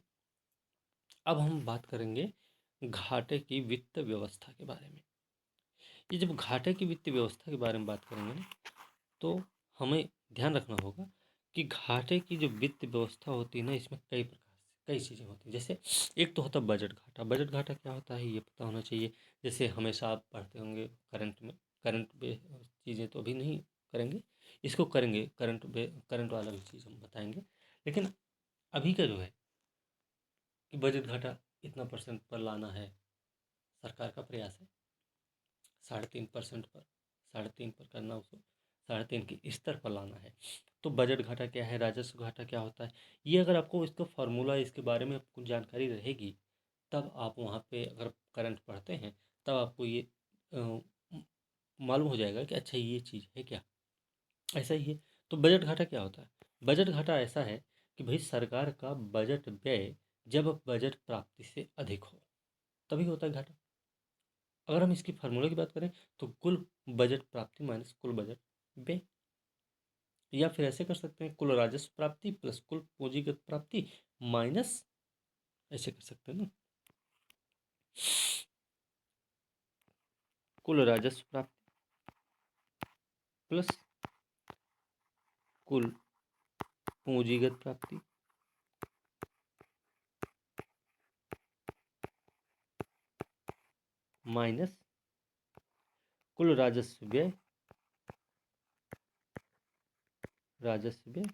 अब हम बात करेंगे घाटे की वित्त व्यवस्था के बारे में। ये जब घाटे की वित्त व्यवस्था के बारे में बात करेंगे ना, तो हमें ध्यान रखना होगा कि घाटे की जो वित्त व्यवस्था होती है ना, इसमें कई प्रकार से कई चीज़ें होती हैं। जैसे एक तो होता है बजट घाटा। बजट घाटा क्या होता है ये पता होना चाहिए। जैसे हमेशा आप पढ़ते होंगे करंट में, करंट पे चीज़ें तो अभी नहीं करेंगे, इसको करेंगे करंट वाला भी चीज़ हम बताएंगे। लेकिन अभी का जो है कि बजट घाटा इतना परसेंट पर लाना है, सरकार का प्रयास है 3.5% पर, 3.5 पर करना, उसको 3.5 के स्तर पर लाना है। तो बजट घाटा क्या है, राजस्व घाटा क्या होता है, ये अगर आपको इसका फार्मूला, इसके बारे में आपको जानकारी रहेगी, तब आप वहाँ पे अगर करंट पढ़ते हैं तब आपको ये अ, मालूम हो जाएगा कि अच्छा ये चीज़ है क्या। ऐसा ही है। तो बजट घाटा क्या होता है? बजट घाटा ऐसा है कि भाई सरकार का बजट व्यय जब बजट प्राप्ति से अधिक हो तभी होता है घाटा। अगर हम इसकी फार्मूले की बात करें तो कुल बजट प्राप्ति माइनस कुल बजट व्यय, या फिर ऐसे कर सकते हैं कुल राजस्व प्राप्ति प्लस कुल पूंजीगत प्राप्ति माइनस, ऐसे कर सकते हैं ना, कुल राजस्व प्राप्ति प्लस कुल पूंजीगत प्राप्ति माइनस कुल राजस्व व्यय, राजस्व व्यय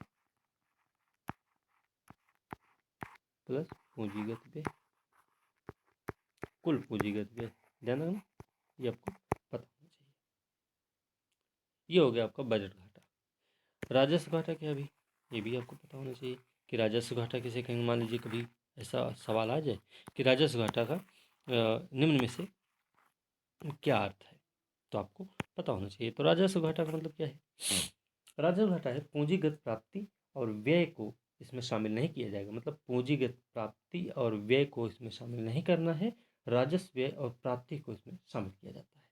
प्लस पूंजीगत व्यय, कुल पूंजीगत व्यय। ध्यान रखना, ये आपको पता होना चाहिए। ये हो गया आपका बजट घाटा। राजस्व घाटा क्या भी, ये भी आपको पता होना चाहिए कि राजस्व घाटा किसे कहेंगे। मान लीजिए कभी ऐसा सवाल आ जाए कि राजस्व घाटा का निम्न में से क्या अर्थ है, तो आपको पता होना चाहिए। तो राजस्व घाटा का मतलब क्या है? राजस्व घाटा है पूंजीगत प्राप्ति और व्यय को इसमें शामिल नहीं किया जाएगा। मतलब पूंजीगत प्राप्ति और व्यय को इसमें शामिल नहीं करना है, राजस्व व्यय और प्राप्ति को इसमें शामिल किया जाता है।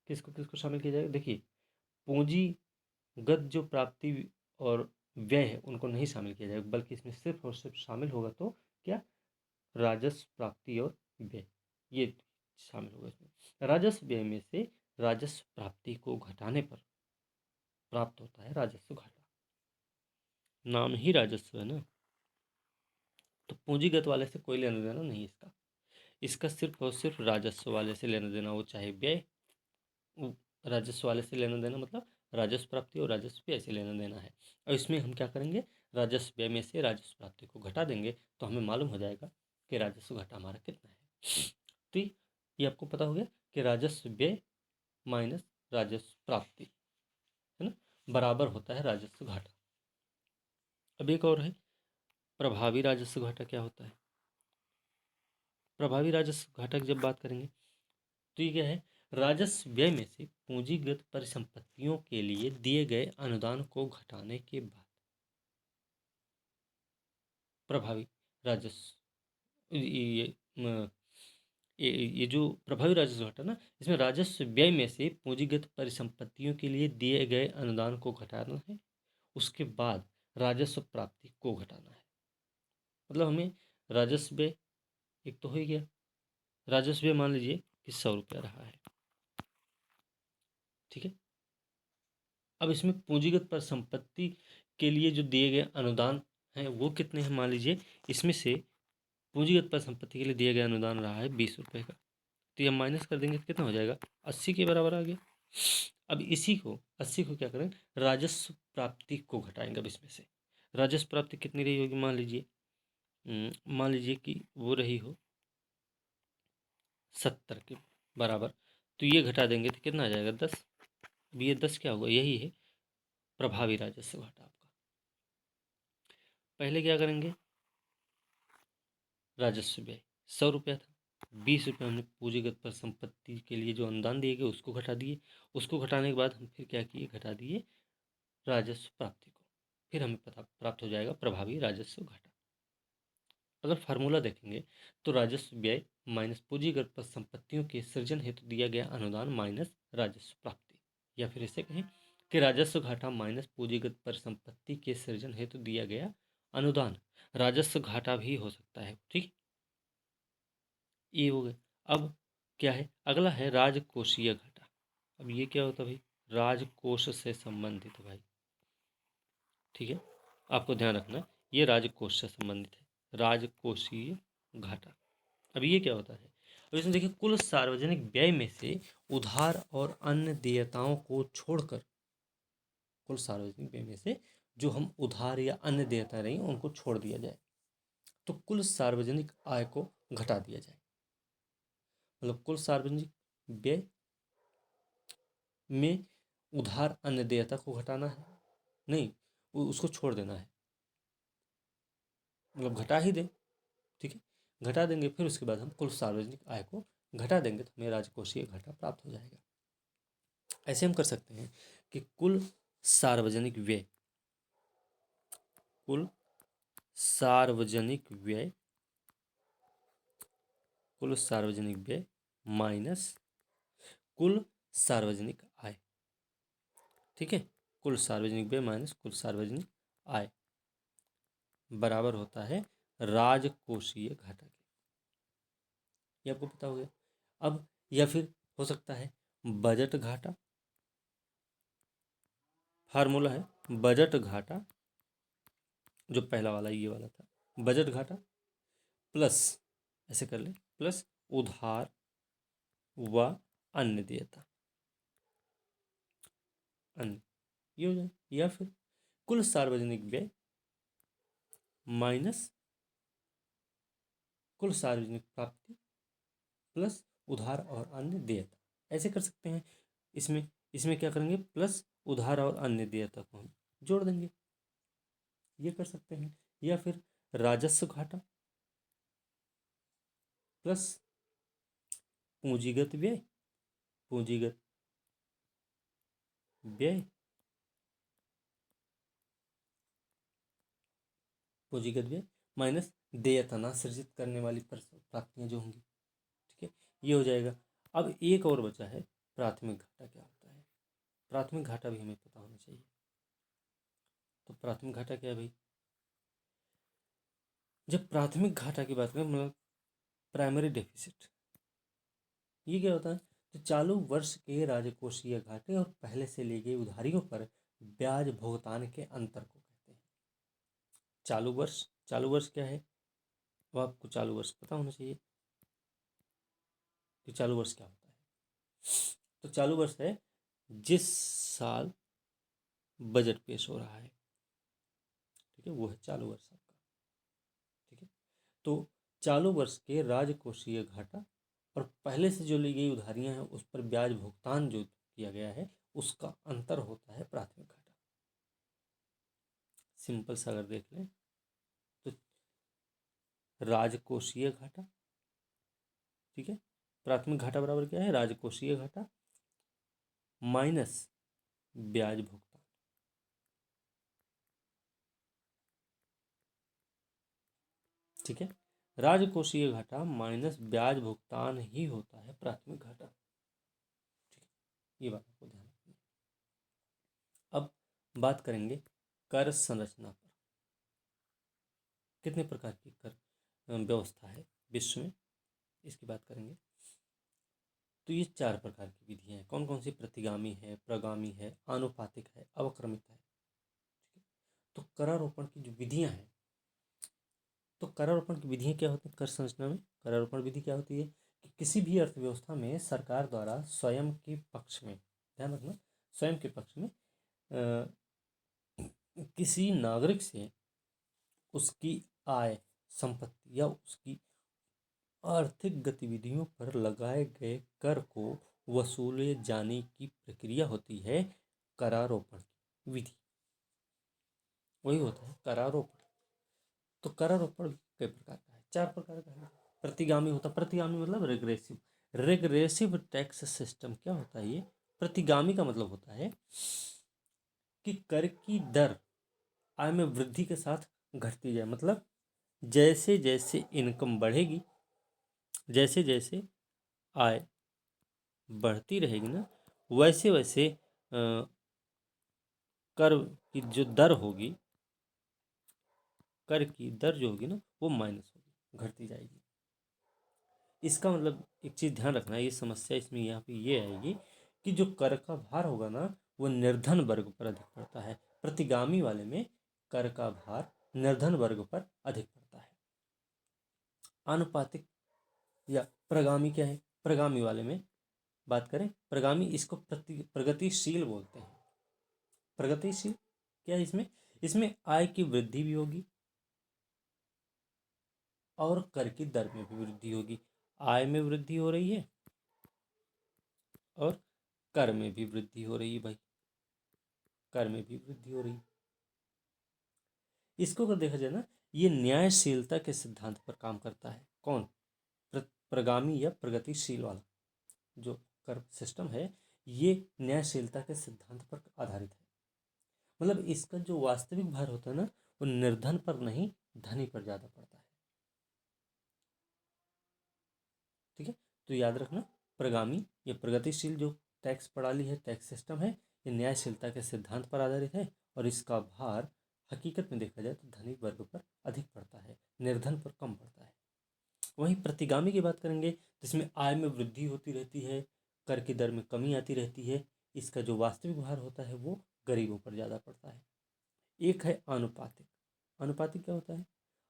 किसको किसको शामिल किया जाएगा? देखिए, पूंजीगत जो प्राप्ति और व्यय है उनको नहीं शामिल किया जाएगा, बल्कि इसमें सिर्फ और सिर्फ शामिल होगा तो क्या, राजस्व प्राप्ति और व्यय, ये शामिल होगा इसमें। राजस्व व्यय में से राजस्व प्राप्ति को घटाने पर प्राप्त होता है राजस्व घाटा। नाम ही राजस्व है ना, तो पूंजीगत वाले से कोई लेना देना नहीं इसका। इसका सिर्फ और सिर्फ राजस्व वाले से लेना देना, वो चाहे व्यय, राजस्व वाले से लेना देना मतलब राजस्व प्राप्ति और राजस्व व्यय से लेना देना है। और इसमें हम क्या करेंगे, राजस्व व्यय में से राजस्व प्राप्ति को घटा देंगे तो हमें मालूम हो जाएगा कि राजस्व घाटा हमारा कितना है। तो ये आपको पता हो गया कि राजस्व व्यय माइनस राजस्व प्राप्ति, है ना, बराबर होता है राजस्व घाटा। अब एक और है प्रभावी राजस्व घाटा। क्या होता है प्रभावी राजस्व घाटा की जब बात करेंगे तो ये क्या है, राजस्व व्यय में से पूंजीगत परिसंपत्तियों के लिए दिए गए अनुदान को घटाने के बाद प्रभावी राजस्व ये जो प्रभावी राजस्व घटा ना, इसमें राजस्व व्यय में से पूंजीगत परिसंपत्तियों के लिए दिए गए अनुदान को घटाना है, उसके बाद राजस्व प्राप्ति को घटाना है। मतलब हमें राजस्व व्यय एक तो हो ही गया, राजस्व व्यय मान लीजिए कि 100 रुपया रहा है, ठीक है। अब इसमें पूंजीगत परिसंपत्ति के लिए जो दिए गए अनुदान हैं वो कितने हैं, मान लीजिए इसमें से पूंजीगत परिसंपत्ति के लिए दिया गया अनुदान रहा है 20 रुपये का, तो ये हम माइनस कर देंगे तो कितना हो जाएगा, 80 के बराबर आ गया। अब इसी को 80 को क्या करें, राजस्व प्राप्ति को घटाएंगे। अब इसमें से राजस्व प्राप्ति कितनी रही होगी, मान लीजिए कि वो रही हो 70 के बराबर, तो ये घटा देंगे तो कितना आ जाएगा, 10। अब ये 10 क्या होगा, यही है प्रभावी राजस्व घाटा आपका। पहले क्या करेंगे, राजस्व व्यय 100 रुपया था, 20 रुपये हमने पूंजीगत परिसंपत्ति के लिए जो अनुदान दिए गए उसको घटा दिए, उसको घटाने के बाद हम फिर क्या किए, घटा दिए राजस्व प्राप्ति को, फिर हमें पता प्राप्त हो जाएगा प्रभावी राजस्व घाटा। अगर फार्मूला देखेंगे तो राजस्व व्यय माइनस पूंजीगत परिसंपत्तियों के सृजन हेतु दिया गया अनुदान माइनस राजस्व प्राप्ति, या फिर इसे कहें कि राजस्व घाटा माइनस पूंजीगत परिसंपत्ति के सृजन हेतु दिया गया अनुदान। राजस्व घाटा भी हो सकता है, ठीक। ये हो गया। अब क्या है, अगला है राजकोषीय घाटा। अब ये क्या होता है भाई, राजकोष से संबंधित है भाई, ठीक है। आपको ध्यान रखना है ये राजकोष से संबंधित है, राजकोषीय घाटा। अब ये क्या होता है, अब इसमें देखिए कुल सार्वजनिक व्यय में से उधार और अन्य देयताओं को छोड़कर, कुल सार्वजनिक व्यय में से जो हम उधार या अन्य देयता रही उनको छोड़ दिया जाए, तो कुल सार्वजनिक आय को घटा दिया जाए। मतलब कुल सार्वजनिक व्यय में उधार अन्य देयता को घटाना है, नहीं उसको छोड़ देना है, मतलब घटा ही दें, ठीक है। घटा देंगे, फिर उसके बाद हम कुल सार्वजनिक आय को घटा देंगे तो हमें राजकोषीय घाटा प्राप्त हो जाएगा। ऐसे हम कर सकते हैं कि कुल सार्वजनिक व्यय, कुल सार्वजनिक व्यय, कुल सार्वजनिक व्यय माइनस कुल सार्वजनिक आय, ठीक है। कुल सार्वजनिक व्यय माइनस कुल सार्वजनिक आय बराबर होता है राजकोषीय घाटा के। ये आपको पता हो गया। अब या फिर हो सकता है बजट घाटा, फार्मूला है बजट घाटा, जो पहला वाला ये वाला था, बजट घाटा प्लस, ऐसे कर ले, प्लस उधार व अन्य देयता, अन्य, ये हो जाए। या फिर कुल सार्वजनिक व्यय माइनस कुल सार्वजनिक प्राप्ति प्लस उधार और अन्य देयता, ऐसे कर सकते हैं। इसमें इसमें क्या करेंगे, प्लस उधार और अन्य देयता को हम जोड़ देंगे, ये कर सकते हैं। या फिर राजस्व घाटा प्लस पूंजीगत व्यय, पूंजीगत व्यय, पूंजीगत व्यय माइनस देयता ना सृजित करने वाली प्राप्तियां जो होंगी, ठीक है, ये हो जाएगा। अब एक और बचा है प्राथमिक घाटा, क्या होता है प्राथमिक घाटा, भी हमें पता होना चाहिए। तो प्राथमिक घाटा क्या है भाई, जब प्राथमिक घाटा की बात करें, मतलब प्राइमरी डेफिसिट, ये क्या होता है, तो चालू वर्ष के राजकोषीय घाटे और पहले से ली गई उधारियों पर ब्याज भुगतान के अंतर को कहते हैं चालू वर्ष। चालू वर्ष क्या है, वो आपको चालू वर्ष पता होना चाहिए कि चालू वर्ष क्या होता है। तो चालू वर्ष है जिस साल बजट पेश हो रहा है, ठीक है, वो है चालू वर्ष आपका, ठीक है। तो चालू वर्ष के राजकोषीय घाटा और पहले से जो ली गई उधारियां हैं उस पर ब्याज भुगतान जो किया गया है उसका अंतर होता है प्राथमिक घाटा। सिंपल सा अगर देख लें तो राजकोषीय घाटा, ठीक है, प्राथमिक घाटा बराबर क्या है, राजकोषीय घाटा माइनस ब्याज भुगतान। ठीक है, राजकोषीय घाटा माइनस ब्याज भुगतान ही होता है प्राथमिक घाटा। ठीक है, ये बात आपको ध्यान रखनी है। अब बात करेंगे कर संरचना पर। कितने प्रकार की कर व्यवस्था है विश्व में, इसकी बात करेंगे। तो ये 4 प्रकार की विधियां हैं। कौन कौन सी? प्रतिगामी है, प्रगामी है, आनुपातिक है, अवक्रमित है। ठीक है, तो करारोपण की जो विधियां हैं, तो करारोपण की विधियां क्या होती है कर संरचना में? करारोपण विधि क्या होती है कि किसी भी अर्थव्यवस्था में सरकार द्वारा स्वयं के पक्ष में, ध्यान रखना, स्वयं के पक्ष में किसी नागरिक से उसकी आय, संपत्ति या उसकी आर्थिक गतिविधियों पर लगाए गए कर को वसूले जाने की प्रक्रिया होती है करारोपण की विधि। वही होता है करारोपण। तो करारोपण कई प्रकार का है, 4 प्रकार का है। प्रतिगामी होता, प्रतिगामी मतलब रेग्रेसिव। रेग्रेसिव टैक्स सिस्टम क्या होता है ये? प्रतिगामी का मतलब होता है कि कर की दर आय में वृद्धि के साथ घटती जाए। मतलब जैसे जैसे इनकम बढ़ेगी, जैसे जैसे आय बढ़ती रहेगी ना, वैसे वैसे कर की जो दर होगी, कर की दर जो होगी ना, वो माइनस होगी, घटती जाएगी। इसका मतलब एक चीज़ ध्यान रखना है, ये समस्या इसमें यहाँ पे ये आएगी कि जो कर का भार होगा ना, वो निर्धन वर्ग पर अधिक पड़ता है। प्रतिगामी वाले में कर का भार निर्धन वर्ग पर अधिक पड़ता है। आनुपातिक या प्रगामी क्या है? प्रगामी वाले में बात करें, प्रगामी इसको प्रगतिशील बोलते हैं। प्रगतिशील क्या है इसमें? इसमें आय की वृद्धि भी होगी और कर की दर में भी वृद्धि होगी। आय में वृद्धि हो रही है और कर में भी वृद्धि हो रही है भाई, कर में भी वृद्धि हो रही है। इसको अगर देखा जाए ना, ये न्यायशीलता के सिद्धांत पर काम करता है। कौन? प्रगामी या प्रगतिशील वाला जो कर सिस्टम है, ये न्यायशीलता के सिद्धांत पर आधारित है। मतलब इसका जो वास्तविक भार होता है ना, वो निर्धन पर नहीं, धनी पर ज्यादा पड़ता है। ठीक है, तो याद रखना, प्रगामी या प्रगतिशील जो टैक्स प्रणाली है, टैक्स सिस्टम है, ये न्यायशीलता के सिद्धांत पर आधारित है और इसका भार हकीकत में देखा जाए तो धनी वर्ग पर अधिक पड़ता है, निर्धन पर कम पड़ता है। वहीं प्रतिगामी की बात करेंगे, जिसमें आय में वृद्धि होती रहती है, कर की दर में कमी आती रहती है, इसका जो वास्तविक भार होता है वो गरीबों पर ज़्यादा पड़ता है। एक है आनुपातिक। आनुपातिक क्या होता है?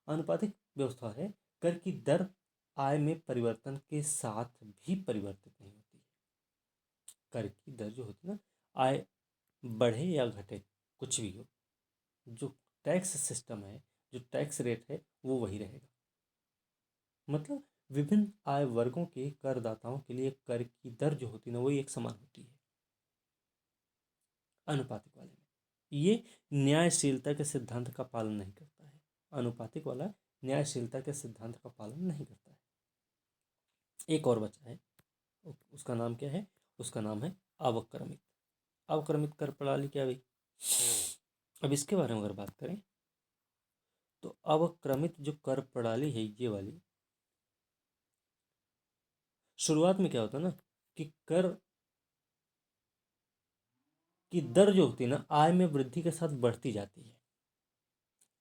आनुपातिक व्यवस्था है, कर की दर आय में परिवर्तन के साथ भी परिवर्तित नहीं होती है। कर की दर जो होती है ना, आय बढ़े या घटे, कुछ भी हो, जो टैक्स सिस्टम है, जो टैक्स रेट है, वो वही रहेगा। मतलब विभिन्न आय वर्गों के करदाताओं के लिए कर की दर जो होती है ना, वही एक समान होती है अनुपातिक वाले में। ये न्यायशीलता के सिद्धांत का पालन नहीं करता है। अनुपातिक वाला न्यायशीलता के सिद्धांत का पालन नहीं करता है। एक और बचा है, उसका नाम क्या है? उसका नाम है अवक्रमित। अवक्रमित कर प्रणाली क्या भाई? अब इसके बारे में अगर बात करें, तो अवक्रमित जो कर प्रणाली है, ये वाली, शुरुआत में क्या होता है ना कि कर की दर जो होती है ना, आय में वृद्धि के साथ बढ़ती जाती है,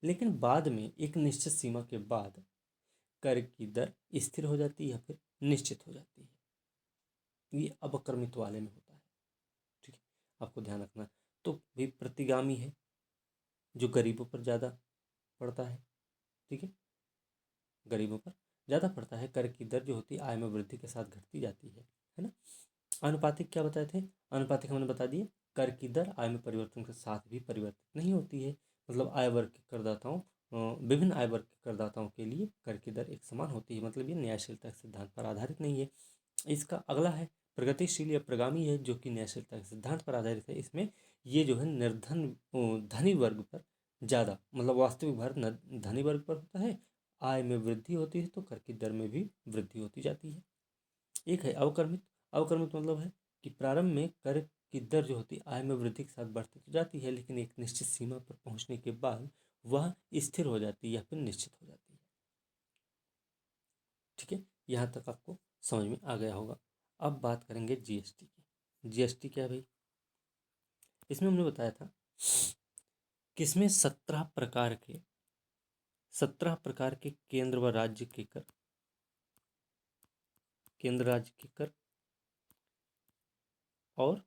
लेकिन बाद में एक निश्चित सीमा के बाद कर की दर स्थिर हो जाती है या फिर निश्चित हो जाती है। ये अपक्रमित वाले में होता है। ठीक है, आपको ध्यान रखना। तो भी प्रतिगामी है, जो गरीबों पर ज़्यादा पड़ता है। ठीक है, गरीबों पर ज़्यादा पड़ता है। कर की दर जो होती है आय में वृद्धि के साथ घटती जाती है ना। अनुपातिक क्या बताए थे? अनुपातिक हमने बता दिए, कर की दर आय में परिवर्तन के साथ भी परिवर्तित नहीं होती है। मतलब आय वर्ग के करदाताओं, विभिन्न आय वर्ग के करदाताओं के लिए कर की दर एक समान होती है। मतलब ये न्यायशीलता के सिद्धांत पर आधारित नहीं है। इसका अगला है प्रगतिशील या प्रगामी है, जो कि न्यायशीलता के सिद्धांत पर आधारित है। इसमें ये जो है निर्धन धनी वर्ग पर ज़्यादा, मतलब वास्तविक भार धनी वर्ग पर होता है। आय में वृद्धि होती है तो कर की दर में भी वृद्धि होती जाती है। एक है अवक्रमित। अवक्रमित मतलब है कि प्रारंभ में कर की दर जो होती है आय में वृद्धि के साथ बढ़ती तो जाती है, लेकिन एक निश्चित सीमा पर पहुंचने के बाद वह स्थिर हो जाती है या फिर निश्चित हो जाती है। ठीक है, यहाँ तक आपको समझ में आ गया होगा। अब बात करेंगे जीएसटी की। जीएसटी क्या है भाई? इसमें हमने बताया था कि इसमें 17 प्रकार के केंद्र व राज्य के कर, केंद्र राज्य के कर और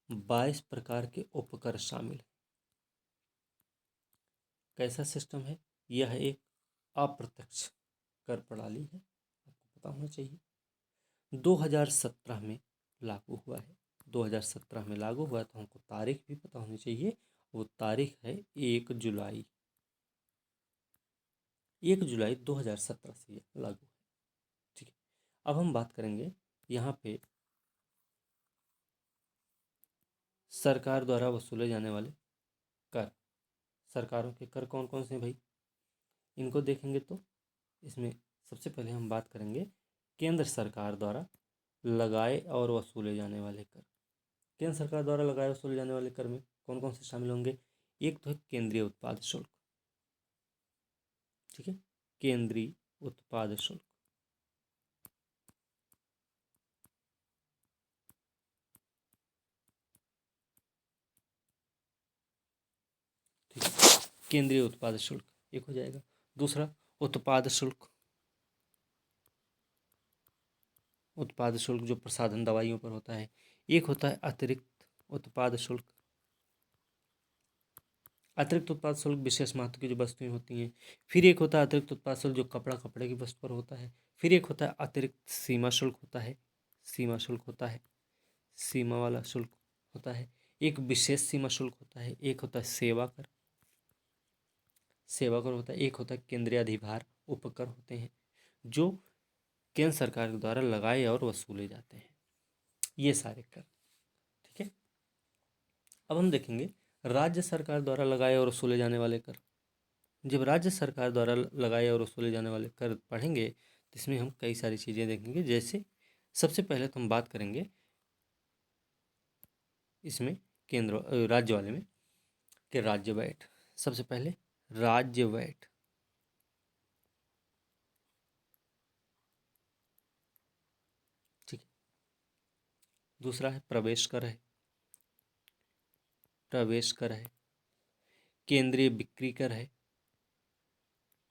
22 प्रकार के उपकर शामिल हैं। कैसा सिस्टम है? यह एक अप्रत्यक्ष कर प्रणाली है, आपको पता होना चाहिए। 2017 में लागू हुआ है। 2017 में लागू हुआ तो हमको तारीख भी पता होनी चाहिए। वो तारीख है 1 जुलाई। 1 जुलाई 2017 से ये लागू है। ठीक है, अब हम बात करेंगे यहाँ पे सरकार द्वारा वसूले जाने वाले कर। सरकारों के कर कौन कौन से हैं भाई? इनको देखेंगे तो इसमें सबसे पहले हम बात करेंगे केंद्र सरकार द्वारा लगाए और वसूले जाने वाले कर। केंद्र सरकार द्वारा लगाए वसूले जाने वाले कर में कौन कौन से शामिल होंगे? एक तो है केंद्रीय उत्पाद शुल्क। ठीक है, केंद्रीय उत्पाद शुल्क। ठीक है, केंद्रीय उत्पाद शुल्क एक हो जाएगा। दूसरा उत्पाद शुल्क। उत्पाद शुल्क जो प्रसाधन दवाइयों पर होता है। एक होता है अतिरिक्त उत्पाद शुल्क। अतिरिक्त उत्पाद शुल्क विशेष महत्व की जो वस्तुएं होती हैं। फिर एक होता है अतिरिक्त उत्पाद शुल्क जो कपड़े की वस्तु पर होता है। फिर एक होता है अतिरिक्त सीमा शुल्क होता है। सीमा शुल्क होता है, सीमा वाला शुल्क होता है। एक विशेष सीमा शुल्क होता है। एक होता है सेवा कर, सेवा कर होता है। एक होता है केंद्रीय अधिभार उपकर होते हैं जो केंद्र सरकार के द्वारा लगाए और वसूले जाते हैं, ये सारे कर। ठीक है, अब हम देखेंगे राज्य सरकार द्वारा लगाए और वसूले जाने वाले कर। जब राज्य सरकार द्वारा लगाए और वसूले जाने वाले कर पढ़ेंगे तो इसमें हम कई सारी चीज़ें देखेंगे। जैसे सबसे पहले तो हम बात करेंगे इसमें राज्य वाले में कि राज्य वैट। सबसे पहले राज्य वैट। ठीक है, दूसरा है प्रवेश कर है। प्रवेश कर है। केंद्रीय बिक्री कर है।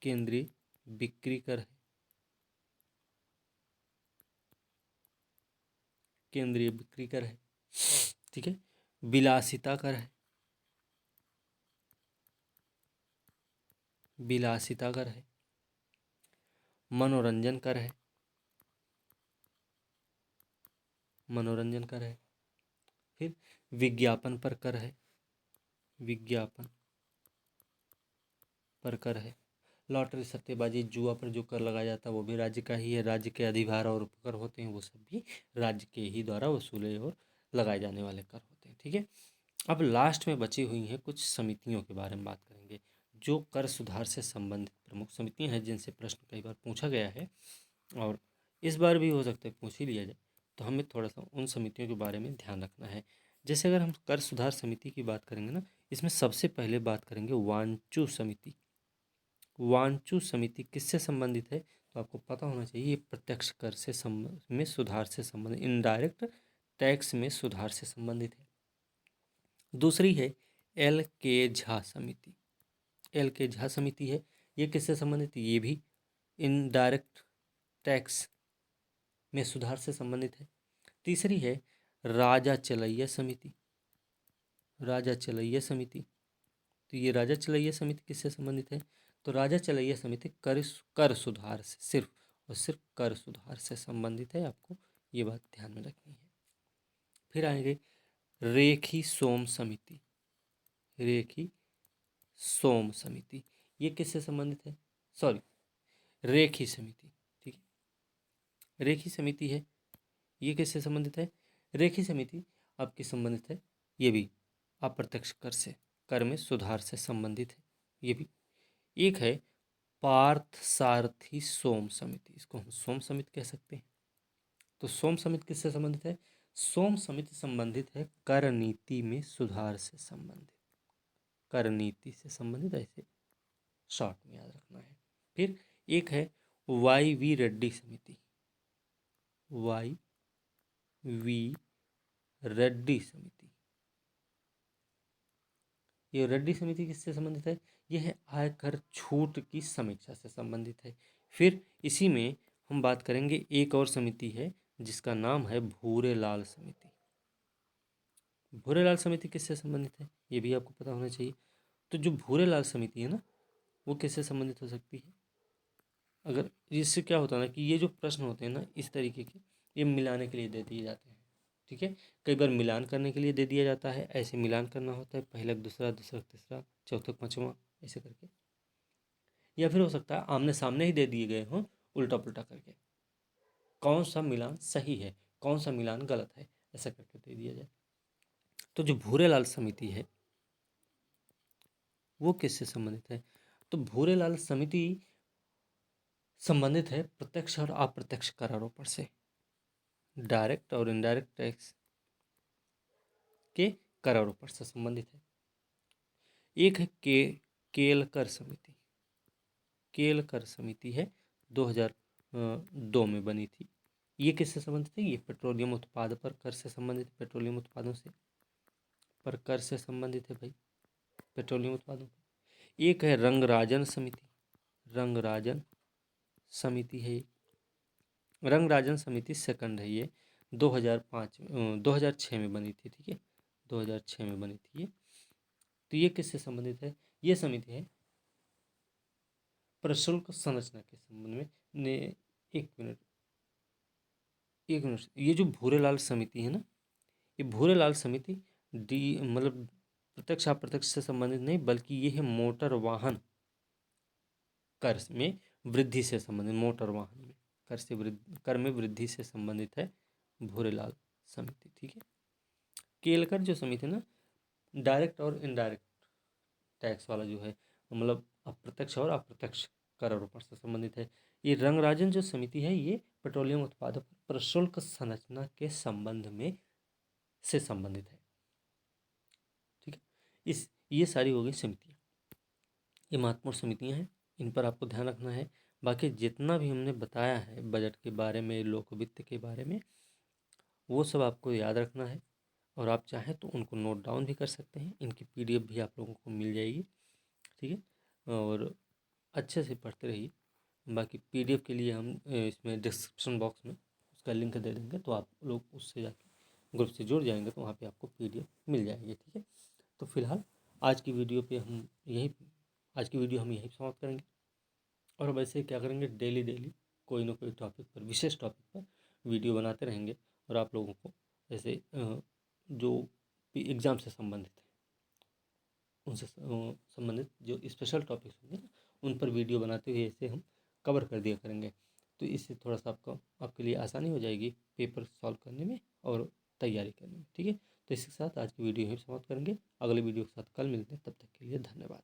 केंद्रीय बिक्री कर है। केंद्रीय बिक्री कर है। ठीक है, विलासिता कर है। विलासिता कर है। मनोरंजन कर है। मनोरंजन कर है। फिर विज्ञापन पर कर है। विज्ञापन पर कर है। लॉटरी सट्टेबाजी जुआ पर जो कर लगाया जाता है वो भी राज्य का ही है। राज्य के अधिभार और उपकर होते हैं वो सब भी राज्य के ही द्वारा वसूले और लगाए जाने वाले कर होते हैं। ठीक है, अब लास्ट में बची हुई हैं कुछ समितियों के बारे में बात करेंगे जो कर सुधार से संबंधित प्रमुख समितियां हैं जिनसे प्रश्न कई बार पूछा गया है और इस बार भी हो सकता है पूछ ही लिया जाए, तो हमें थोड़ा सा उन समितियों के बारे में ध्यान रखना है। जैसे अगर हम कर सुधार समिति की बात करेंगे ना, इसमें सबसे पहले बात करेंगे वांचू समिति। वांचू समिति किससे संबंधित है? तो आपको पता होना चाहिए ये प्रत्यक्ष कर से में सुधार से संबंधित, इनडायरेक्ट टैक्स में सुधार से संबंधित है। दूसरी है एल के झा समिति। एल के झा समिति है, ये किससे संबंधित है? ये भी इनडायरेक्ट टैक्स में सुधार से संबंधित है। तीसरी है राजा चलैया समिति। राजा चलैया समिति, तो ये राजा चलैया समिति किससे संबंधित है? तो राजा चलैया समिति कर सुधार से, सिर्फ और सिर्फ कर सुधार से संबंधित है, आपको ये बात ध्यान में रखनी है। फिर आएंगे रेखी सोम समिति। रेखी सोम समिति ये किससे संबंधित है? सॉरी, रेखी समिति। ठीक है, रेखी समिति है, ये किससे संबंधित है? रेखी समिति आपकी संबंधित है, ये भी अप्रत्यक्ष कर से, कर में सुधार से संबंधित है ये भी। एक है पार्थ सारथी सोम समिति, इसको हम सोम समिति कह सकते हैं। तो सोम समिति किससे संबंधित है? सोम समिति संबंधित है कर नीति में सुधार से संबंधित, कर नीति से संबंधित, ऐसे शॉर्ट में याद रखना है। फिर एक है वाई वी रेड्डी समिति, वाई वी रेड्डी समिति। ये रेड्डी समिति किससे संबंधित है? यह है आयकर छूट की समीक्षा से संबंधित है। फिर इसी में हम बात करेंगे, एक और समिति है जिसका नाम है भूरेलाल समिति। भूरेलाल समिति किससे संबंधित है ये भी आपको पता होना चाहिए। तो जो भूरेलाल समिति है ना, वो किससे संबंधित हो सकती है? अगर इससे क्या होता है ना कि ये जो प्रश्न होते हैं ना इस तरीके के, ये मिलाने के लिए दे दिए जाते हैं। ठीक है, कई बार मिलान करने के लिए दे दिया जाता है, ऐसे मिलान करना होता है, पहले दूसरा, दूसरा तीसरा, चौथा पांचवा, ऐसे करके। या फिर हो सकता है आमने सामने ही दे दिए गए हों, उल्टा पुल्टा करके, कौन सा मिलान सही है, कौन सा मिलान गलत है, ऐसा करके दे दिया जाए। तो जो भूरेलाल समिति है वो किससे संबंधित है? तो भूरेलाल समिति संबंधित है प्रत्यक्ष और अप्रत्यक्ष कर आरोपण से, डायरेक्ट और इनडायरेक्ट टैक्स के कर आरोपण से संबंधित है। एक है केलकर समिति, केलकर समिति है 2002 में बनी थी। ये किससे संबंधित है? ये पेट्रोलियम उत्पाद पर कर से संबंधित, पेट्रोलियम उत्पादों से पर कर से संबंधित है भाई, पेट्रोलियम उत्पादों। एक है रंगराजन समिति, रंगराजन समिति है, रंगराजन समिति सेकंड है ये, 2006 में बनी थी। ठीक है, 2006 में बनी थी ये। तो ये किससे संबंधित है? ये समिति है प्रशुल्क संरचना के संबंध में ने। एक मिनट, ये जो भूरेलाल समिति है ना, ये भूरेलाल समिति डी मतलब प्रत्यक्ष अप्रत्यक्ष से संबंधित नहीं, बल्कि ये है मोटर वाहन कर में वृद्धि से संबंधित, मोटर वाहन में कर से वृद्धि, कर में वृद्धि से संबंधित है भूरेलाल समिति। ठीक है, केलकर जो समिति है ना, डायरेक्ट और इनडायरेक्ट टैक्स वाला जो है, मतलब अप्रत्यक्ष और अप्रत्यक्ष कर आरोपण से संबंधित है। ये रंगराजन जो समिति है ये पेट्रोलियम उत्पादों पर प्रशुल्क संरचना के संबंध में से संबंधित है। ठीक है, ये सारी हो गई समितियाँ, ये महत्वपूर्ण समितियाँ हैं, इन पर आपको ध्यान रखना है। बाकी जितना भी हमने बताया है बजट के बारे में, लोक वित्त के बारे में, वो सब आपको याद रखना है, और आप चाहें तो उनको नोट डाउन भी कर सकते हैं। इनकी पीडीएफ भी आप लोगों को मिल जाएगी। ठीक है, और अच्छे से पढ़ते रहिए। बाकी पीडीएफ के लिए हम इसमें डिस्क्रिप्शन बॉक्स में उसका लिंक दे देंगे, तो आप लोग उससे जाके ग्रुप से जुड़ जाएंगे, तो वहाँ पे आपको पीडीएफ मिल जाएगी। ठीक है, तो फिलहाल आज की वीडियो हम यहीं समाप्त करेंगे। और वैसे क्या करेंगे, डेली डेली कोई ना कोई टॉपिक पर, विशेष टॉपिक पर वीडियो बनाते रहेंगे, और आप लोगों को जैसे जो एग्ज़ाम से संबंधित है उनसे संबंधित जो स्पेशल टॉपिक्स होंगे ना, उन पर वीडियो बनाते हुए ऐसे हम कवर कर दिया करेंगे। तो इससे थोड़ा सा आपके लिए आसानी हो जाएगी पेपर सॉल्व करने में और तैयारी करने में। ठीक है, तो इसके साथ आज की वीडियो यहीं समाप्त करेंगे। अगले वीडियो के साथ कल मिलते हैं, तब तक के लिए धन्यवाद।